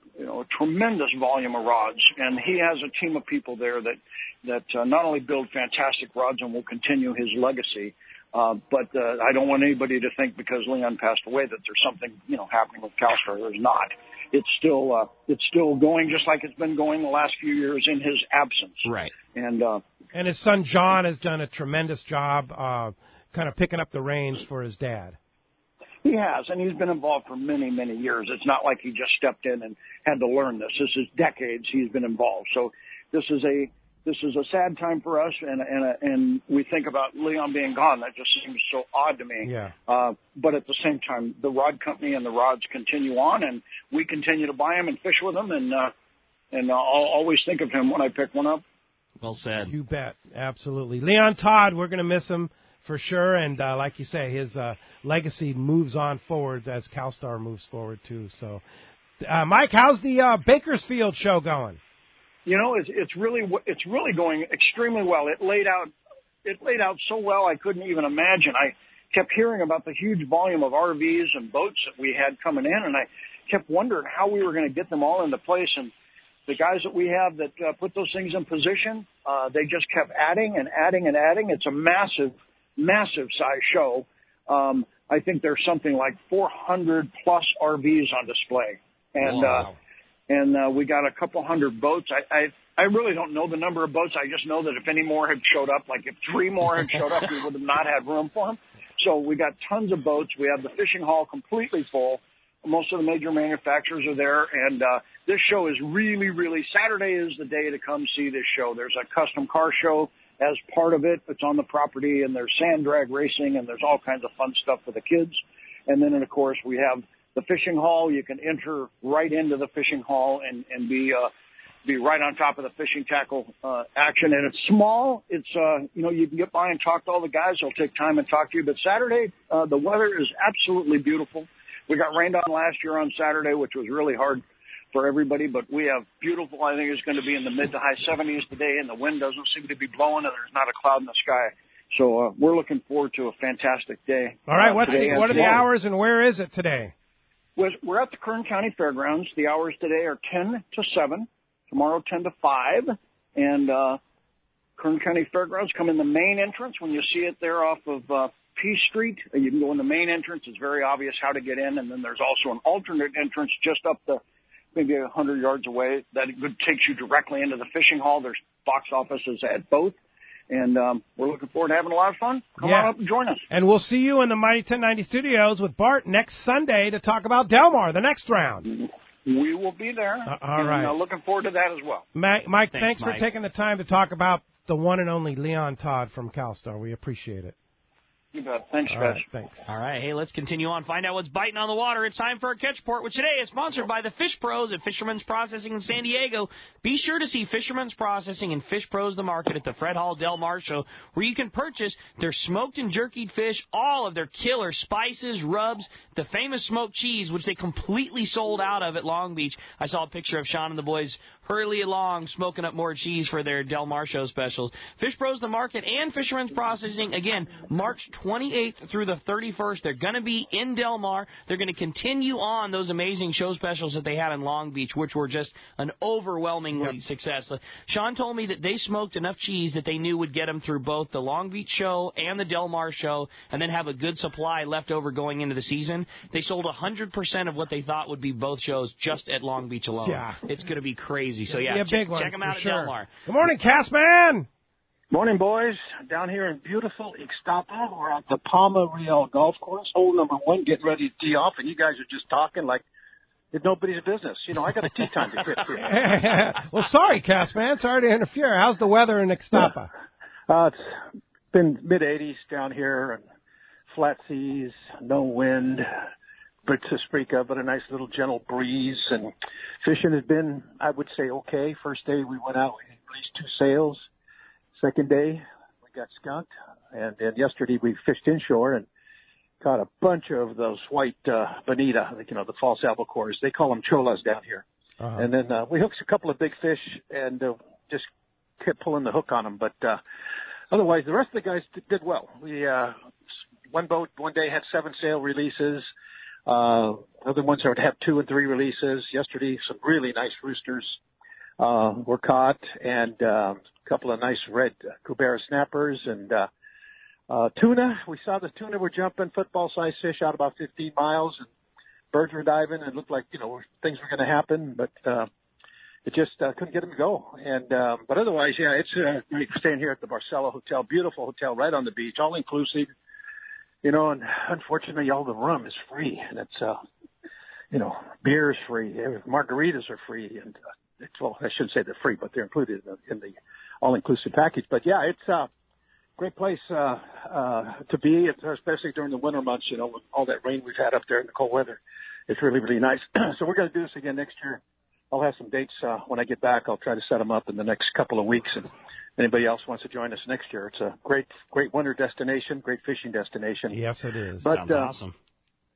tremendous volume of rods, and he has a team of people there that not only build fantastic rods and will continue his legacy, but I don't want anybody to think because Leon passed away that there's something happening with CalStar. There's not. It's still going just like it's been going the last few years in his absence. Right. And his son John has done a tremendous job kind of picking up the reins for his dad. He has, and he's been involved for many, many years. It's not like he just stepped in and had to learn this. This is decades he's been involved. So this is a sad time for us, and we think about Leon being gone. That just seems so odd to me. Yeah. But at the same time, the rod company and the rods continue on, and we continue to buy them and fish with them, and I'll always think of him when I pick one up. Well said. You bet. Absolutely. Leon Todd, we're going to miss him for sure, and like you say, his legacy moves on forward as CalStar moves forward too. So, Mike, how's the Bakersfield show going? It's really going extremely well. It laid out it laid out so well I couldn't even imagine. I kept hearing about the huge volume of RVs and boats that we had coming in, and I kept wondering how we were going to get them all into place. And the guys that we have that put those things in position, they just kept adding and adding and adding. It's a massive, massive size show. I think there's something like 400 plus RVs on display. And, wow. We got a couple hundred boats. I really don't know the number of boats. I just know that if any more had showed up, like if 3 more had showed up, we would have not had room for them. So we got tons of boats. We have the fishing hall completely full. Most of the major manufacturers are there. And this show is really, really, Saturday is the day to come see this show. There's a custom car show as part of it. It's on the property, and there's sand drag racing, and there's all kinds of fun stuff for the kids. And then, of course, we have the fishing hall. You can enter right into the fishing hall and be right on top of the fishing tackle action. And it's small. It's, you can get by and talk to all the guys. They'll take time and talk to you. But Saturday, the weather is absolutely beautiful. We got rained on last year on Saturday, which was really hard for everybody. But we have beautiful, I think it's going to be in the mid to high 70s today, and the wind doesn't seem to be blowing, and there's not a cloud in the sky. So we're looking forward to a fantastic day. All right, what are the hours and where is it today? We're at the Kern County Fairgrounds. The hours today are 10 to 7, tomorrow 10 to 5. And Kern County Fairgrounds, come in the main entrance. When you see it there off of P Street, you can go in the main entrance. It's very obvious how to get in. And then there's also an alternate entrance just up maybe 100 yards away that takes you directly into the fishing hall. There's box offices at both. And we're looking forward to having a lot of fun. Come on up and join us. And we'll see you in the Mighty 1090 studios with Bart next Sunday to talk about Del Mar, the next round. We will be there. All right. And looking forward to that as well. Mike, thanks for taking the time to talk about the one and only Leon Todd from CalStar. We appreciate it. You bet. Thanks, All guys. right, thanks. All right, hey, let's continue on. Find out what's biting on the water. It's time for a Catch Report, which today is sponsored by the Fish Pros at Fisherman's Processing in San Diego. Be sure to see Fisherman's Processing and Fish Pros the Market at the Fred Hall Del Mar Show, where you can purchase their smoked and jerkied fish, all of their killer spices, rubs, the famous smoked cheese, which they completely sold out of at Long Beach. I saw a picture of Sean and the boys hurriedly along, smoking up more cheese for their Del Mar Show specials. Fish Pros the Market and Fisherman's Processing, again, March 28th through the 31st. They're going to be in Del Mar. They're going to continue on those amazing show specials that they had in Long Beach, which were just an overwhelming success. Sean told me that they smoked enough cheese that they knew would get them through both the Long Beach show and the Del Mar show, and then have a good supply left over going into the season. They sold 100% of what they thought would be both shows just at Long Beach alone. Yeah. It's going to be crazy. So, yeah, check them out at Del Mar. Good morning, Castman. Morning, boys. Down here in beautiful Ixtapa, we're at the Palma Real Golf Course, hole number 1, getting ready to tee off, and you guys are just talking like it's nobody's business. You know, I got a tee time to get here. Well, sorry, Castman. Sorry to interfere. How's the weather in Ixtapa? It's been mid-80s down here, and flat seas, no wind, but to speak of, but a nice little gentle breeze, and fishing has been, I would say, okay. First day we went out, we released 2 sails. Second day, we got skunked, and yesterday we fished inshore and caught a bunch of those white bonita, the false albacores. They call them cholas down here. Uh-huh. And then we hooked a couple of big fish and just kept pulling the hook on them. But otherwise, the rest of the guys did well. We one boat one day had 7 sail releases. Other ones would have 2 and 3 releases. Yesterday, some really nice roosters were caught, and a couple of nice red Cubera snappers, and tuna. We saw the tuna were jumping, football-sized fish out about 15 miles, and birds were diving, and it looked like, things were going to happen, but it just couldn't get them to go. And but otherwise, yeah, it's great staying here at the Barcelo Hotel, beautiful hotel right on the beach, all-inclusive, and unfortunately all the room is free, and it's, beer is free, margaritas are free, and well, I shouldn't say they're free, but they're included in the all-inclusive package. But, yeah, it's a great place to be, especially during the winter months, with all that rain we've had up there in the cold weather. It's really, really nice. So we're going to do this again next year. I'll have some dates when I get back. I'll try to set them up in the next couple of weeks. And anybody else wants to join us next year, it's a great winter destination, great fishing destination. Yes, it is. But, sounds awesome.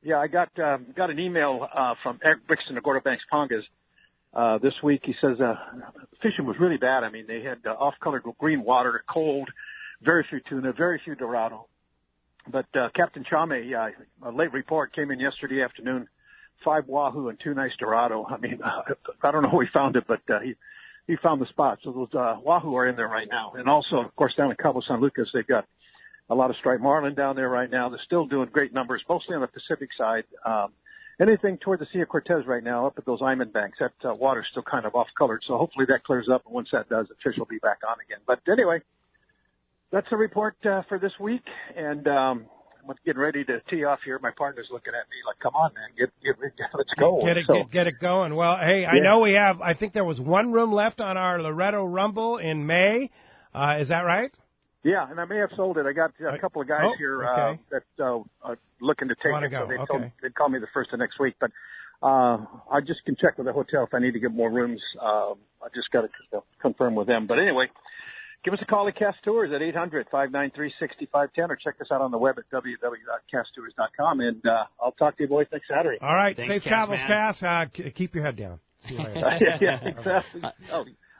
Yeah, I got an email from Eric Brixton of Gordo Banks Pongas. This week, he says, fishing was really bad. I mean, they had off-color green water, cold, very few tuna, very few Dorado. But Captain Chame, a late report came in yesterday afternoon, 5 wahoo and 2 nice Dorado. I mean, I don't know who he found it, but he found the spot. So those wahoo are in there right now. And also, of course, down in Cabo San Lucas, they've got a lot of striped marlin down there right now. They're still doing great numbers, mostly on the Pacific side. Anything toward the Sea of Cortez right now, up at those Iman banks, that water's still kind of off-colored. So hopefully that clears up, and once that does, the fish will be back on again. But anyway, that's the report for this week, and I'm getting ready to tee off here. My partner's looking at me like, come on, man, let's go. Get it going. Well, hey, I know we have, I think there was one room left on our Loretto Rumble in May. Is that right? Yeah, and I may have sold it. I got a couple of guys here that are looking to take it. So they'd call me the first of next week. But I just can check with the hotel if I need to get more rooms. I just got to confirm with them. But anyway, give us a call at Cast Tours at 800-593-6510 or check us out on the web at www.casttours.com. And I'll talk to you boys next Saturday. All right. Safe travels, Cass. Keep your head down. See you later. Yeah, exactly.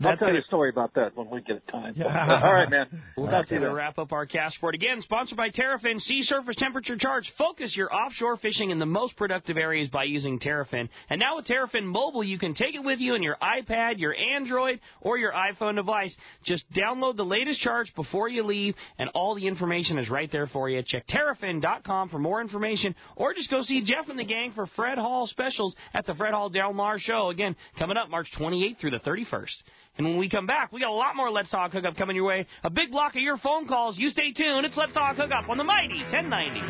I'll tell you a story about that when we get time. All right, man. That's going to wrap up our Cast Sport. Again, sponsored by Terrafin. Sea surface temperature charge. Focus your offshore fishing in the most productive areas by using Terrafin. And now with Terrafin Mobile, you can take it with you in your iPad, your Android, or your iPhone device. Just download the latest charge before you leave, and all the information is right there for you. Check Terrafin.com for more information, or just go see Jeff and the gang for Fred Hall specials at the Fred Hall Del Mar Show. Again, coming up March 28th through the 31st. And when we come back, we got a lot more Let's Talk Hookup coming your way. A big block of your phone calls. You stay tuned. It's Let's Talk Hookup on the mighty 1090.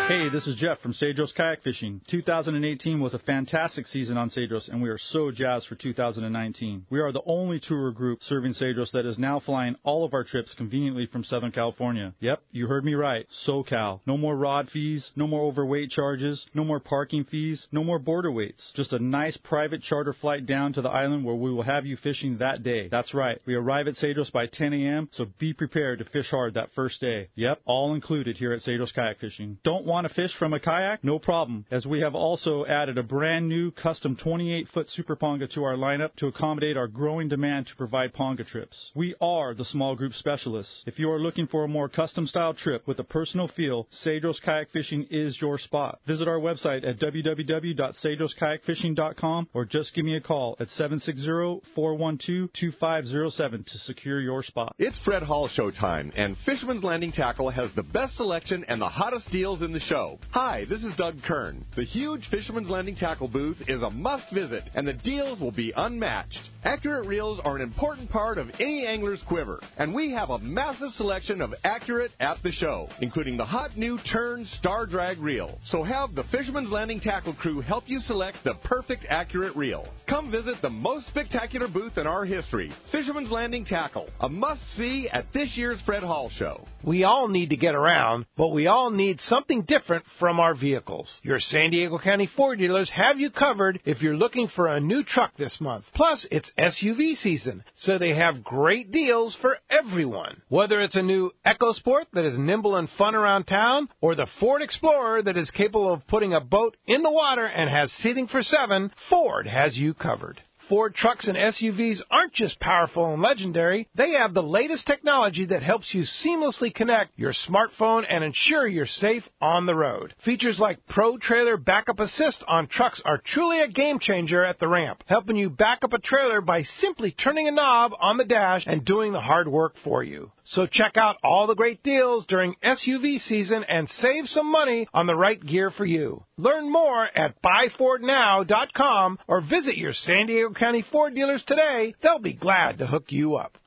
Hey, this is Jeff from Cedros Kayak Fishing. 2018 was a fantastic season on Cedros, and we are so jazzed for 2019. We are the only tour group serving Cedros that is now flying all of our trips conveniently from Southern California. Yep, you heard me right. SoCal. No more rod fees, no more overweight charges, no more parking fees, no more border waits. Just a nice private charter flight down to the island where we will have you fishing that day. That's right. We arrive at Cedros by 10 a.m., so be prepared to fish hard that first day. Yep, all included here at Cedros Kayak Fishing. Don't want to fish from a kayak? No problem, as we have also added a brand new custom 28-foot Super Ponga to our lineup to accommodate our growing demand to provide Ponga trips. We are the small group specialists. If you are looking for a more custom-style trip with a personal feel, Cedros Kayak Fishing is your spot. Visit our website at www.cedroskayakfishing.com or just give me a call at 760-412-2507 to secure your spot. It's Fred Hall Showtime, and Fisherman's Landing Tackle has the best selection and the hottest deals in the show. Hi, this is Doug Kern. The huge Fisherman's Landing Tackle booth is a must-visit, and the deals will be unmatched. Accurate reels are an important part of any angler's quiver, and we have a massive selection of Accurate at the show, including the hot new Turn Star Drag reel. So have the Fisherman's Landing Tackle crew help you select the perfect Accurate reel. Come visit the most spectacular booth in our history, Fisherman's Landing Tackle, a must-see at this year's Fred Hall Show. We all need to get around, but we all need something different from our vehicles. Your San Diego County Ford dealers have you covered if you're looking for a new truck this month. Plus, it's SUV season, so they have great deals for everyone. Whether it's a new EcoSport that is nimble and fun around town, or the Ford Explorer that is capable of putting a boat in the water and has seating for 7, Ford has you covered. Ford trucks and SUVs aren't just powerful and legendary. They have the latest technology that helps you seamlessly connect your smartphone and ensure you're safe on the road. Features like Pro Trailer Backup Assist on trucks are truly a game changer at the ramp, helping you back up a trailer by simply turning a knob on the dash and doing the hard work for you. So check out all the great deals during SUV season and save some money on the right gear for you. Learn more at buyfordnow.com or visit your San Diego County Ford dealers today. They'll be glad to hook you up.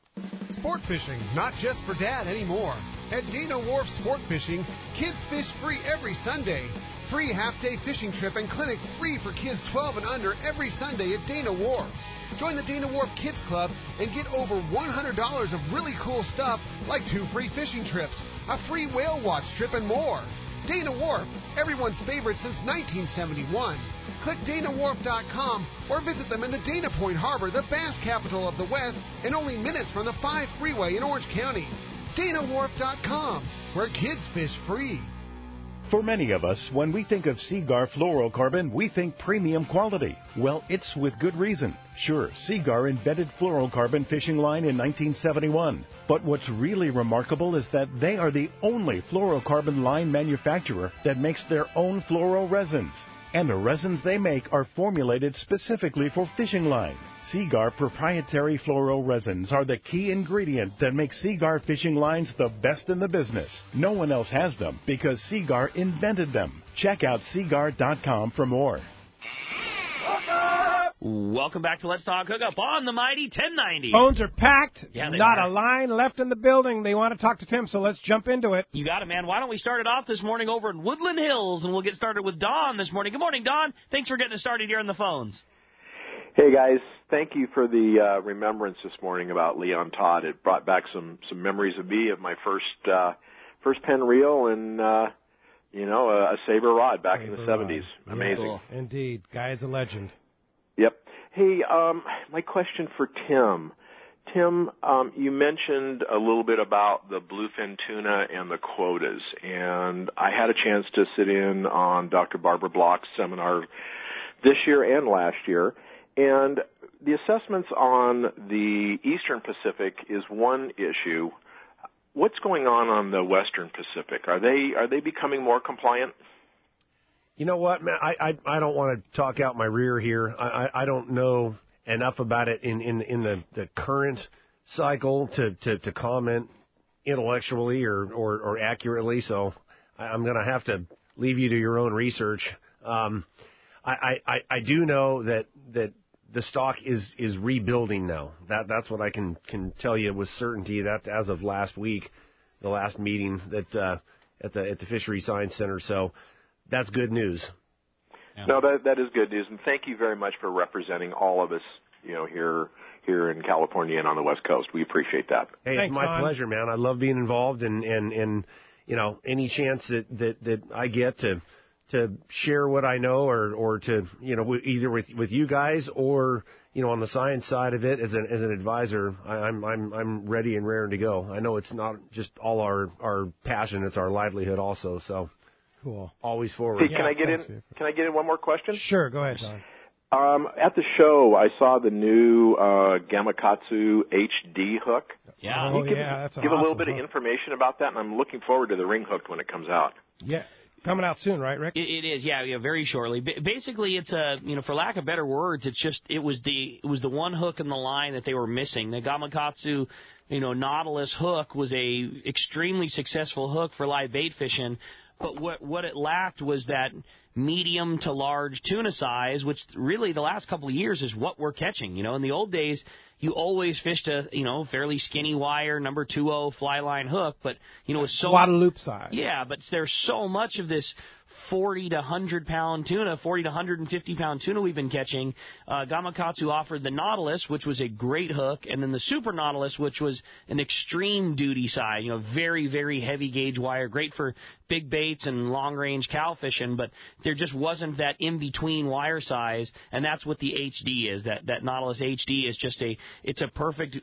Sport fishing, not just for dad anymore. At Dana Wharf Sport Fishing, kids fish free every Sunday. Free half-day fishing trip and clinic free for kids 12 and under every Sunday at Dana Wharf. Join the Dana Wharf Kids Club and get over $100 of really cool stuff like 2 free fishing trips, a free whale watch trip, and more. Dana Wharf, everyone's favorite since 1971. Click DanaWharf.com or visit them in the Dana Point Harbor, the bass capital of the West, and only minutes from the 5 freeway in Orange County. DanaWharf.com, where kids fish free. For many of us, when we think of Seagar fluorocarbon, we think premium quality. Well, it's with good reason. Sure, Seagar invented fluorocarbon fishing line in 1971. But what's really remarkable is that they are the only fluorocarbon line manufacturer that makes their own fluoro resins. And the resins they make are formulated specifically for fishing line. Seagar proprietary fluoro resins are the key ingredient that makes Seagar fishing lines the best in the business. No one else has them because Seagar invented them. Check out Seagar.com for more. Welcome back to Let's Talk Hookup on the Mighty 1090. Phones are packed. Yeah, they Not are. a line left in the building. They want to talk to Tim, so let's jump into it. You got it, man. Why don't we start it off this morning over in Woodland Hills, and we'll get started with Don this morning. Good morning, Don. Thanks for getting us started here on the phones. Hey, guys. Thank you for the remembrance this morning about Leon Todd. It brought back some memories of me of my first pen reel and, a saber rod back in the 70s. Amazing. Cool. Indeed. Guy is a legend. Yep. Hey, my question for Tim. Tim, you mentioned a little bit about the bluefin tuna and the quotas, and I had a chance to sit in on Dr. Barbara Block's seminar this year and last year, and the assessments on the Eastern Pacific is one issue. What's going on the Western Pacific? Are they becoming more compliant? You know what, man? I don't want to talk out my rear here. I don't know enough about it in the current cycle to comment intellectually or accurately. So I'm going to have to leave you to your own research. I do know that the stock is rebuilding now. That's what I can tell you with certainty. That as of last week, the last meeting that at the Fishery Science Center. So. That's good news. Yeah. No, that is good news, and thank you very much for representing all of us, here in California and on the West Coast. We appreciate that. Hey, Thanks, it's my Don. pleasure, man. I love being involved, and any chance that I get to share what I know, or to either with you guys or on the science side of it as an advisor, I'm ready and raring to go. I know it's not just all our passion; it's our livelihood also. So. Cool. Always forward. Hey, can I get in one more question? Sure, go ahead, Don. At the show, I saw the new Gamakatsu HD hook. Yeah. That's give awesome a little bit hook. of information about that, and I'm looking forward to the ring hook when it comes out. Yeah. Coming out soon, right, Rick? It is, yeah, very shortly. Basically, it's for lack of better words, it was the one hook in the line that they were missing. The Gamakatsu, Nautilus hook was a extremely successful hook for live bait fishing. But what it lacked was that medium to large tuna size, which really the last couple of years is what we're catching. In the old days, you always fished a fairly skinny wire number 2.0 fly line hook, but it's so Guadalupe size. Yeah, but there's so much of this 40 to 100 pound tuna, 40 to 150 pound tuna we've been catching. Gamakatsu offered the Nautilus, which was a great hook, and then the Super Nautilus, which was an extreme duty size, very, very heavy gauge wire, great for big baits and long range cow fishing, but there just wasn't that in between wire size, and that's what the HD is. That Nautilus HD is just it's a perfect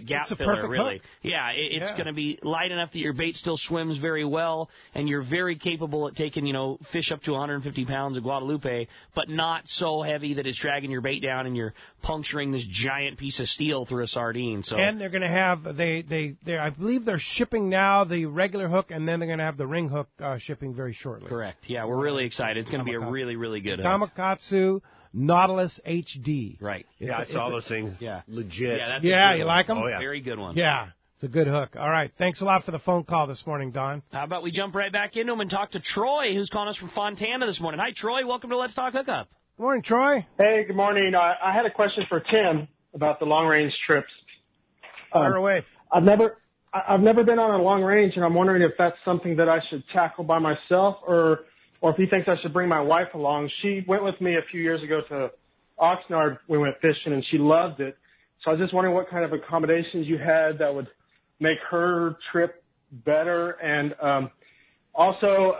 gap filler, really. Hook. Yeah, it's going to be light enough that your bait still swims very well, and you're very capable at taking fish up to 150 pounds of Guadalupe, but not so heavy that it's dragging your bait down and you're puncturing this giant piece of steel through a sardine. So. And they're going to have I believe they're shipping now the regular hook, and then they're going to have the ring hook shipping very shortly. Correct. Yeah, we're really excited. It's going to be a really, really good hook. Gamakatsu Nautilus HD. Right. Yeah, I saw those things. Yeah. Legit. Yeah, you like them? Oh, yeah. Very good one. Yeah. It's a good hook. All right. Thanks a lot for the phone call this morning, Don. How about we jump right back into him and talk to Troy, who's calling us from Fontana this morning. Hi, Troy. Welcome to Let's Talk Hookup. Good morning, Troy. Hey, good morning. I had a question for Tim about the long-range trips. Fire away. I've never been on a long range, and I'm wondering if that's something that I should tackle by myself, or if he thinks I should bring my wife along. She went with me a few years ago to Oxnard. We went fishing, and she loved it. So I was just wondering what kind of accommodations you had that would make her trip better, and also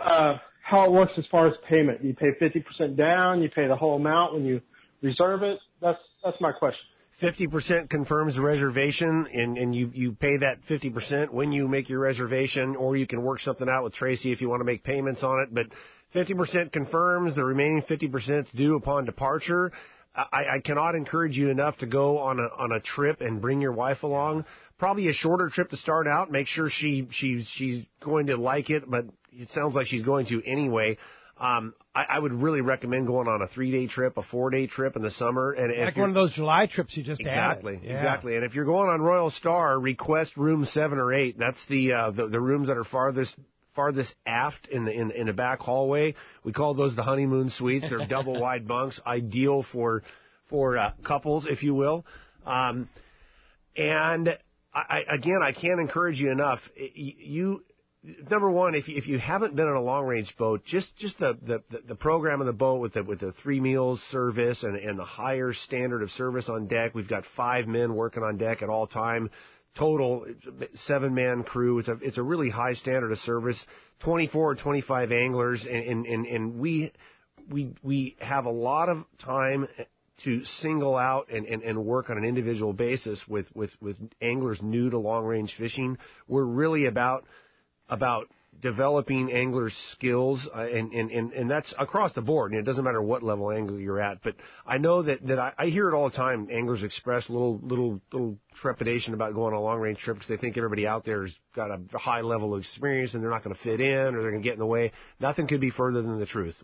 how it works as far as payment. You pay 50% down, you pay the whole amount when you reserve it. That's my question. 50% confirms the reservation, and you pay that 50% when you make your reservation, or you can work something out with Tracy if you want to make payments on it. But 50% confirms, the remaining 50% is due upon departure. I cannot encourage you enough to go on a trip and bring your wife along. Probably a shorter trip to start out. Make sure she's going to like it, but it sounds like she's going to anyway. I would really recommend going on a 3-day trip, a 4-day trip in the summer, and like one of those July trips you just exactly, added. Exactly. And if you're going on Royal Star, request room 7 or 8. That's the rooms that are farthest aft in the back hallway. We call those the honeymoon suites. They're double wide bunks, ideal for couples, if you will. And I can't encourage you enough. Number one, if you haven't been on a long range boat, just the program of the boat with the 3 meals service and the higher standard of service on deck. We've got 5 men working on deck at all time. Total 7-man crew. It's a really high standard of service. 24 or 25 anglers, and we have a lot of time to single out and work on an individual basis with anglers new to long range fishing. We're really about developing anglers' skills, and that's across the board. And it doesn't matter what level angler you're at. But I know that I hear it all the time. Anglers express little trepidation about going on a long range trip because they think everybody out there has got a high level of experience and they're not going to fit in or they're going to get in the way. Nothing could be further than the truth.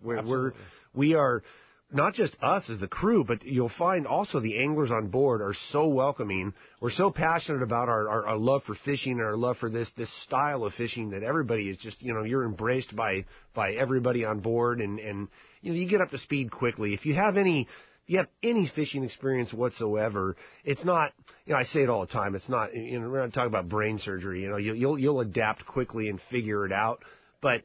We are. Not just us as the crew, but you'll find also the anglers on board are so welcoming. We're so passionate about our love for fishing and our love for this style of fishing that everybody is just, you're embraced by everybody on board, and you get up to speed quickly. If you have any fishing experience whatsoever, it's not, I say it all the time, it's not, we're not talking about brain surgery, you'll adapt quickly and figure it out. But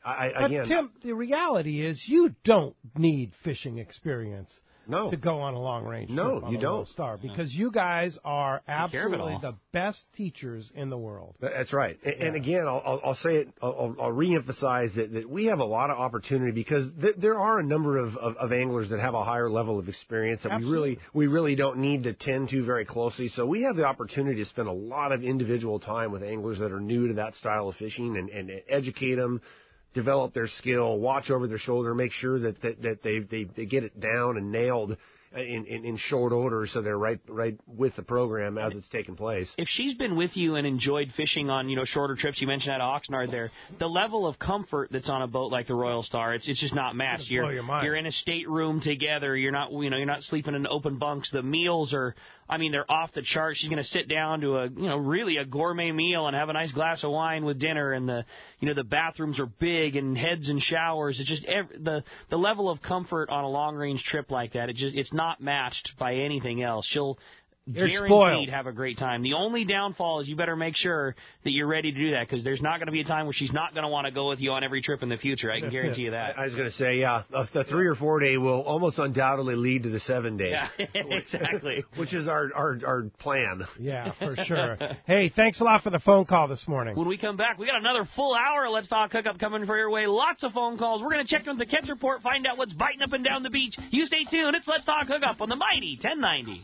again, Tim, the reality is you don't need fishing experience to go on a long-range trip on you don't. Star, because you guys are absolutely the best teachers in the world. That's right. And again, I'll say it, I'll reemphasize that we have a lot of opportunity because there are a number of anglers that have a higher level of experience that we really don't need to tend to very closely. So we have the opportunity to spend a lot of individual time with anglers that are new to that style of fishing and educate them, develop their skill, watch over their shoulder, make sure that they get it down and nailed in short order so they're right with the program as it's taking place. If she's been with you and enjoyed fishing on, shorter trips, you mentioned out of Oxnard there, the level of comfort that's on a boat like the Royal Star, it's just not matched. You're in a stateroom together. You're not sleeping in open bunks. The meals are, they're off the chart. She's going to sit down to really a gourmet meal and have a nice glass of wine with dinner, and the bathrooms are big and heads and showers. It's just the level of comfort on a long range trip like that. It's not matched by anything else. She'll guaranteed have a great time. The only downfall is you better make sure that you're ready to do that, because there's not going to be a time where she's not going to want to go with you on every trip in the future. I can guarantee you that. I was going to say, the 3 or 4 day will almost undoubtedly lead to the 7 day. Yeah, exactly. Which is our plan. Yeah, for sure. Hey, thanks a lot for the phone call this morning. When we come back, we got another full hour of Let's Talk Hookup coming for your way. Lots of phone calls. We're going to check in with the Catch Report, find out what's biting up and down the beach. You stay tuned. It's Let's Talk Hookup on the mighty 1090.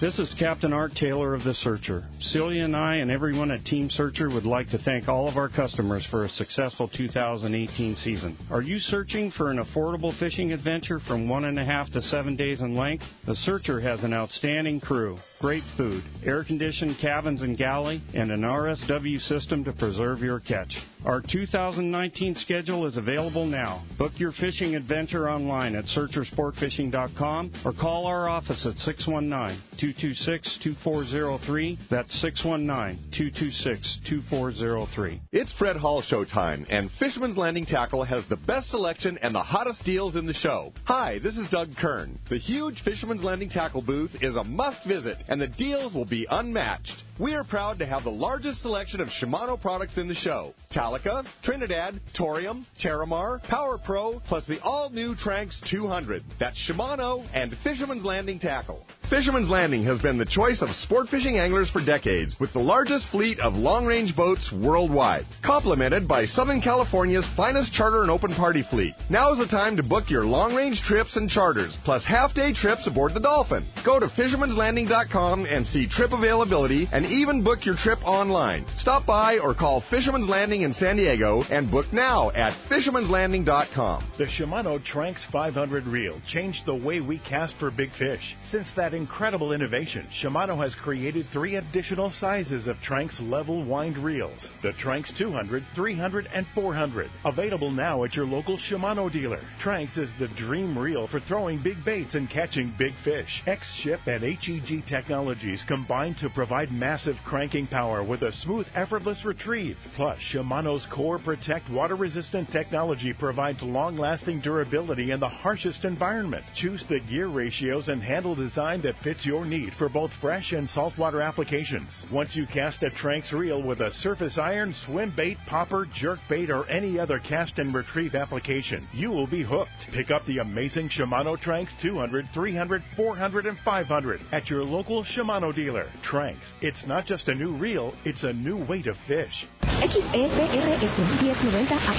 This is Captain Art Taylor of The Searcher. Celia and I and everyone at Team Searcher would like to thank all of our customers for a successful 2018 season. Are you searching for an affordable fishing adventure from 1.5 to 7 days in length? The Searcher has an outstanding crew, great food, air-conditioned cabins and galley, and an RSW system to preserve your catch. Our 2019 schedule is available now. Book your fishing adventure online at searchersportfishing.com or call our office at 619-226-2403. That's 619-226-2403. It's Fred Hall show time, and Fisherman's Landing Tackle has the best selection and the hottest deals in the show. Hi, this is Doug Kern. The huge Fisherman's Landing Tackle booth is a must visit, and the deals will be unmatched. We are proud to have the largest selection of Shimano products in the show. Talica, Trinidad, Torium, Terramar, Power Pro, plus the all-new Tranx 200. That's Shimano and Fisherman's Landing Tackle. Fisherman's Landing has been the choice of sport fishing anglers for decades, with the largest fleet of long-range boats worldwide, complemented by Southern California's finest charter and open party fleet. Now is the time to book your long-range trips and charters, plus half-day trips aboard the Dolphin. Go to fishermanslanding.com and see trip availability, and even book your trip online. Stop by or call Fisherman's Landing in San Diego and book now at fishermanslanding.com. The Shimano Tranx 500 reel changed the way we cast for big fish. Since that incredible innovation, Shimano has created 3 additional sizes of Tranx level wind reels. The Tranx 200, 300, and 400. Available now at your local Shimano dealer. Tranx is the dream reel for throwing big baits and catching big fish. X-Ship and HEG technologies combine to provide massive cranking power with a smooth, effortless retrieve. Plus, Shimano's Core Protect water-resistant technology provides long-lasting durability in the harshest environment. Choose the gear ratios and handle design that fits your need for both fresh and saltwater applications. Once you cast a Tranx reel with a surface iron, swim bait, popper, jerk bait, or any other cast and retrieve application, you will be hooked. Pick up the amazing Shimano Tranx 200, 300, 400, and 500 at your local Shimano dealer. Tranx, it's not just a new reel, it's a new way to fish. XEPRS 1090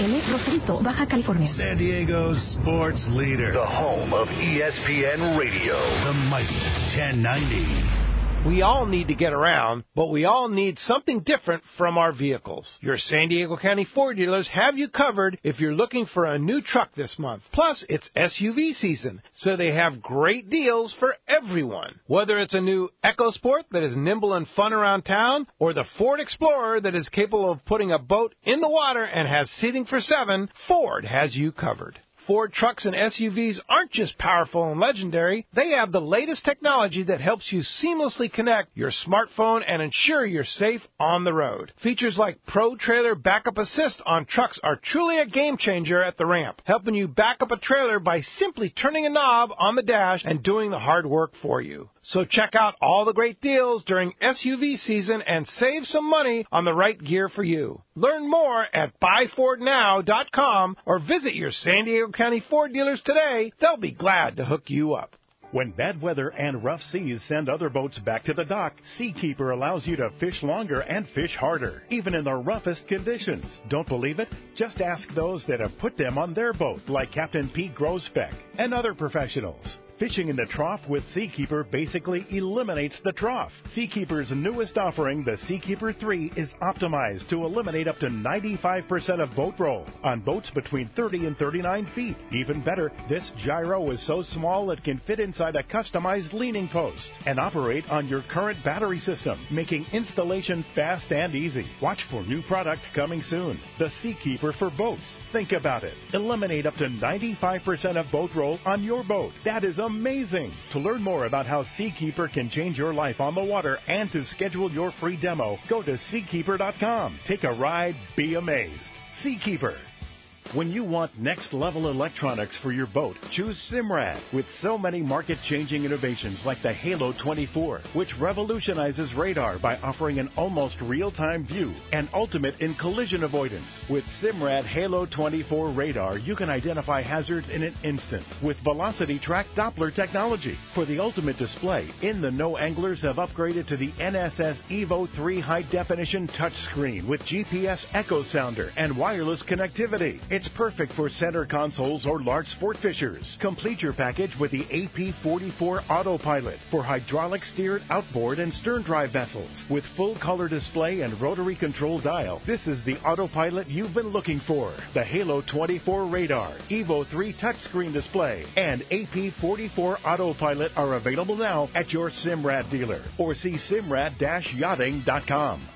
AM, Rosarito, Baja California. San Diego's sports leader. The home of ESPN Radio. The mighty 1090. We all need to get around, but we all need something different from our vehicles. Your San Diego County Ford dealers have you covered if you're looking for a new truck this month. Plus, it's SUV season, so they have great deals for everyone. Whether it's a new EcoSport that is nimble and fun around town, or the Ford Explorer that is capable of putting a boat in the water and has seating for 7, Ford has you covered. Ford trucks and SUVs aren't just powerful and legendary. They have the latest technology that helps you seamlessly connect your smartphone and ensure you're safe on the road. Features like Pro Trailer Backup Assist on trucks are truly a game changer at the ramp, helping you back up a trailer by simply turning a knob on the dash and doing the hard work for you. So check out all the great deals during SUV season and save some money on the right gear for you. Learn more at buyfordnow.com or visit your San Diego County Ford dealers today. They'll be glad to hook you up. When bad weather and rough seas send other boats back to the dock, Seakeeper allows you to fish longer and fish harder, even in the roughest conditions. Don't believe it? Just ask those that have put them on their boat, like Captain Pete Grosbeck and other professionals. Fishing in the trough with Seakeeper basically eliminates the trough. Seakeeper's newest offering, the Seakeeper 3, is optimized to eliminate up to 95% of boat roll on boats between 30 and 39 feet. Even better, this gyro is so small it can fit inside a customized leaning post and operate on your current battery system, making installation fast and easy. Watch for new product coming soon. The Seakeeper for boats. Think about it. Eliminate up to 95% of boat roll on your boat. That is amazing. To learn more about how Seakeeper can change your life on the water and to schedule your free demo, go to seakeeper.com. Take a ride, be amazed. Seakeeper. When you want next-level electronics for your boat, choose Simrad. With so many market-changing innovations like the Halo 24, which revolutionizes radar by offering an almost real-time view and ultimate in collision avoidance. With Simrad Halo 24 radar, you can identify hazards in an instant with Velocity Track Doppler technology. For the ultimate display, In the Know anglers have upgraded to the NSS Evo 3 high-definition touchscreen with GPS Echo Sounder and wireless connectivity. It's perfect for center consoles or large sport fishers. Complete your package with the AP44 Autopilot for hydraulic-steered outboard and stern drive vessels. With full color display and rotary control dial, this is the autopilot you've been looking for. The Halo 24 radar, Evo 3 touchscreen display, and AP44 Autopilot are available now at your Simrad dealer or see simrad-yachting.com.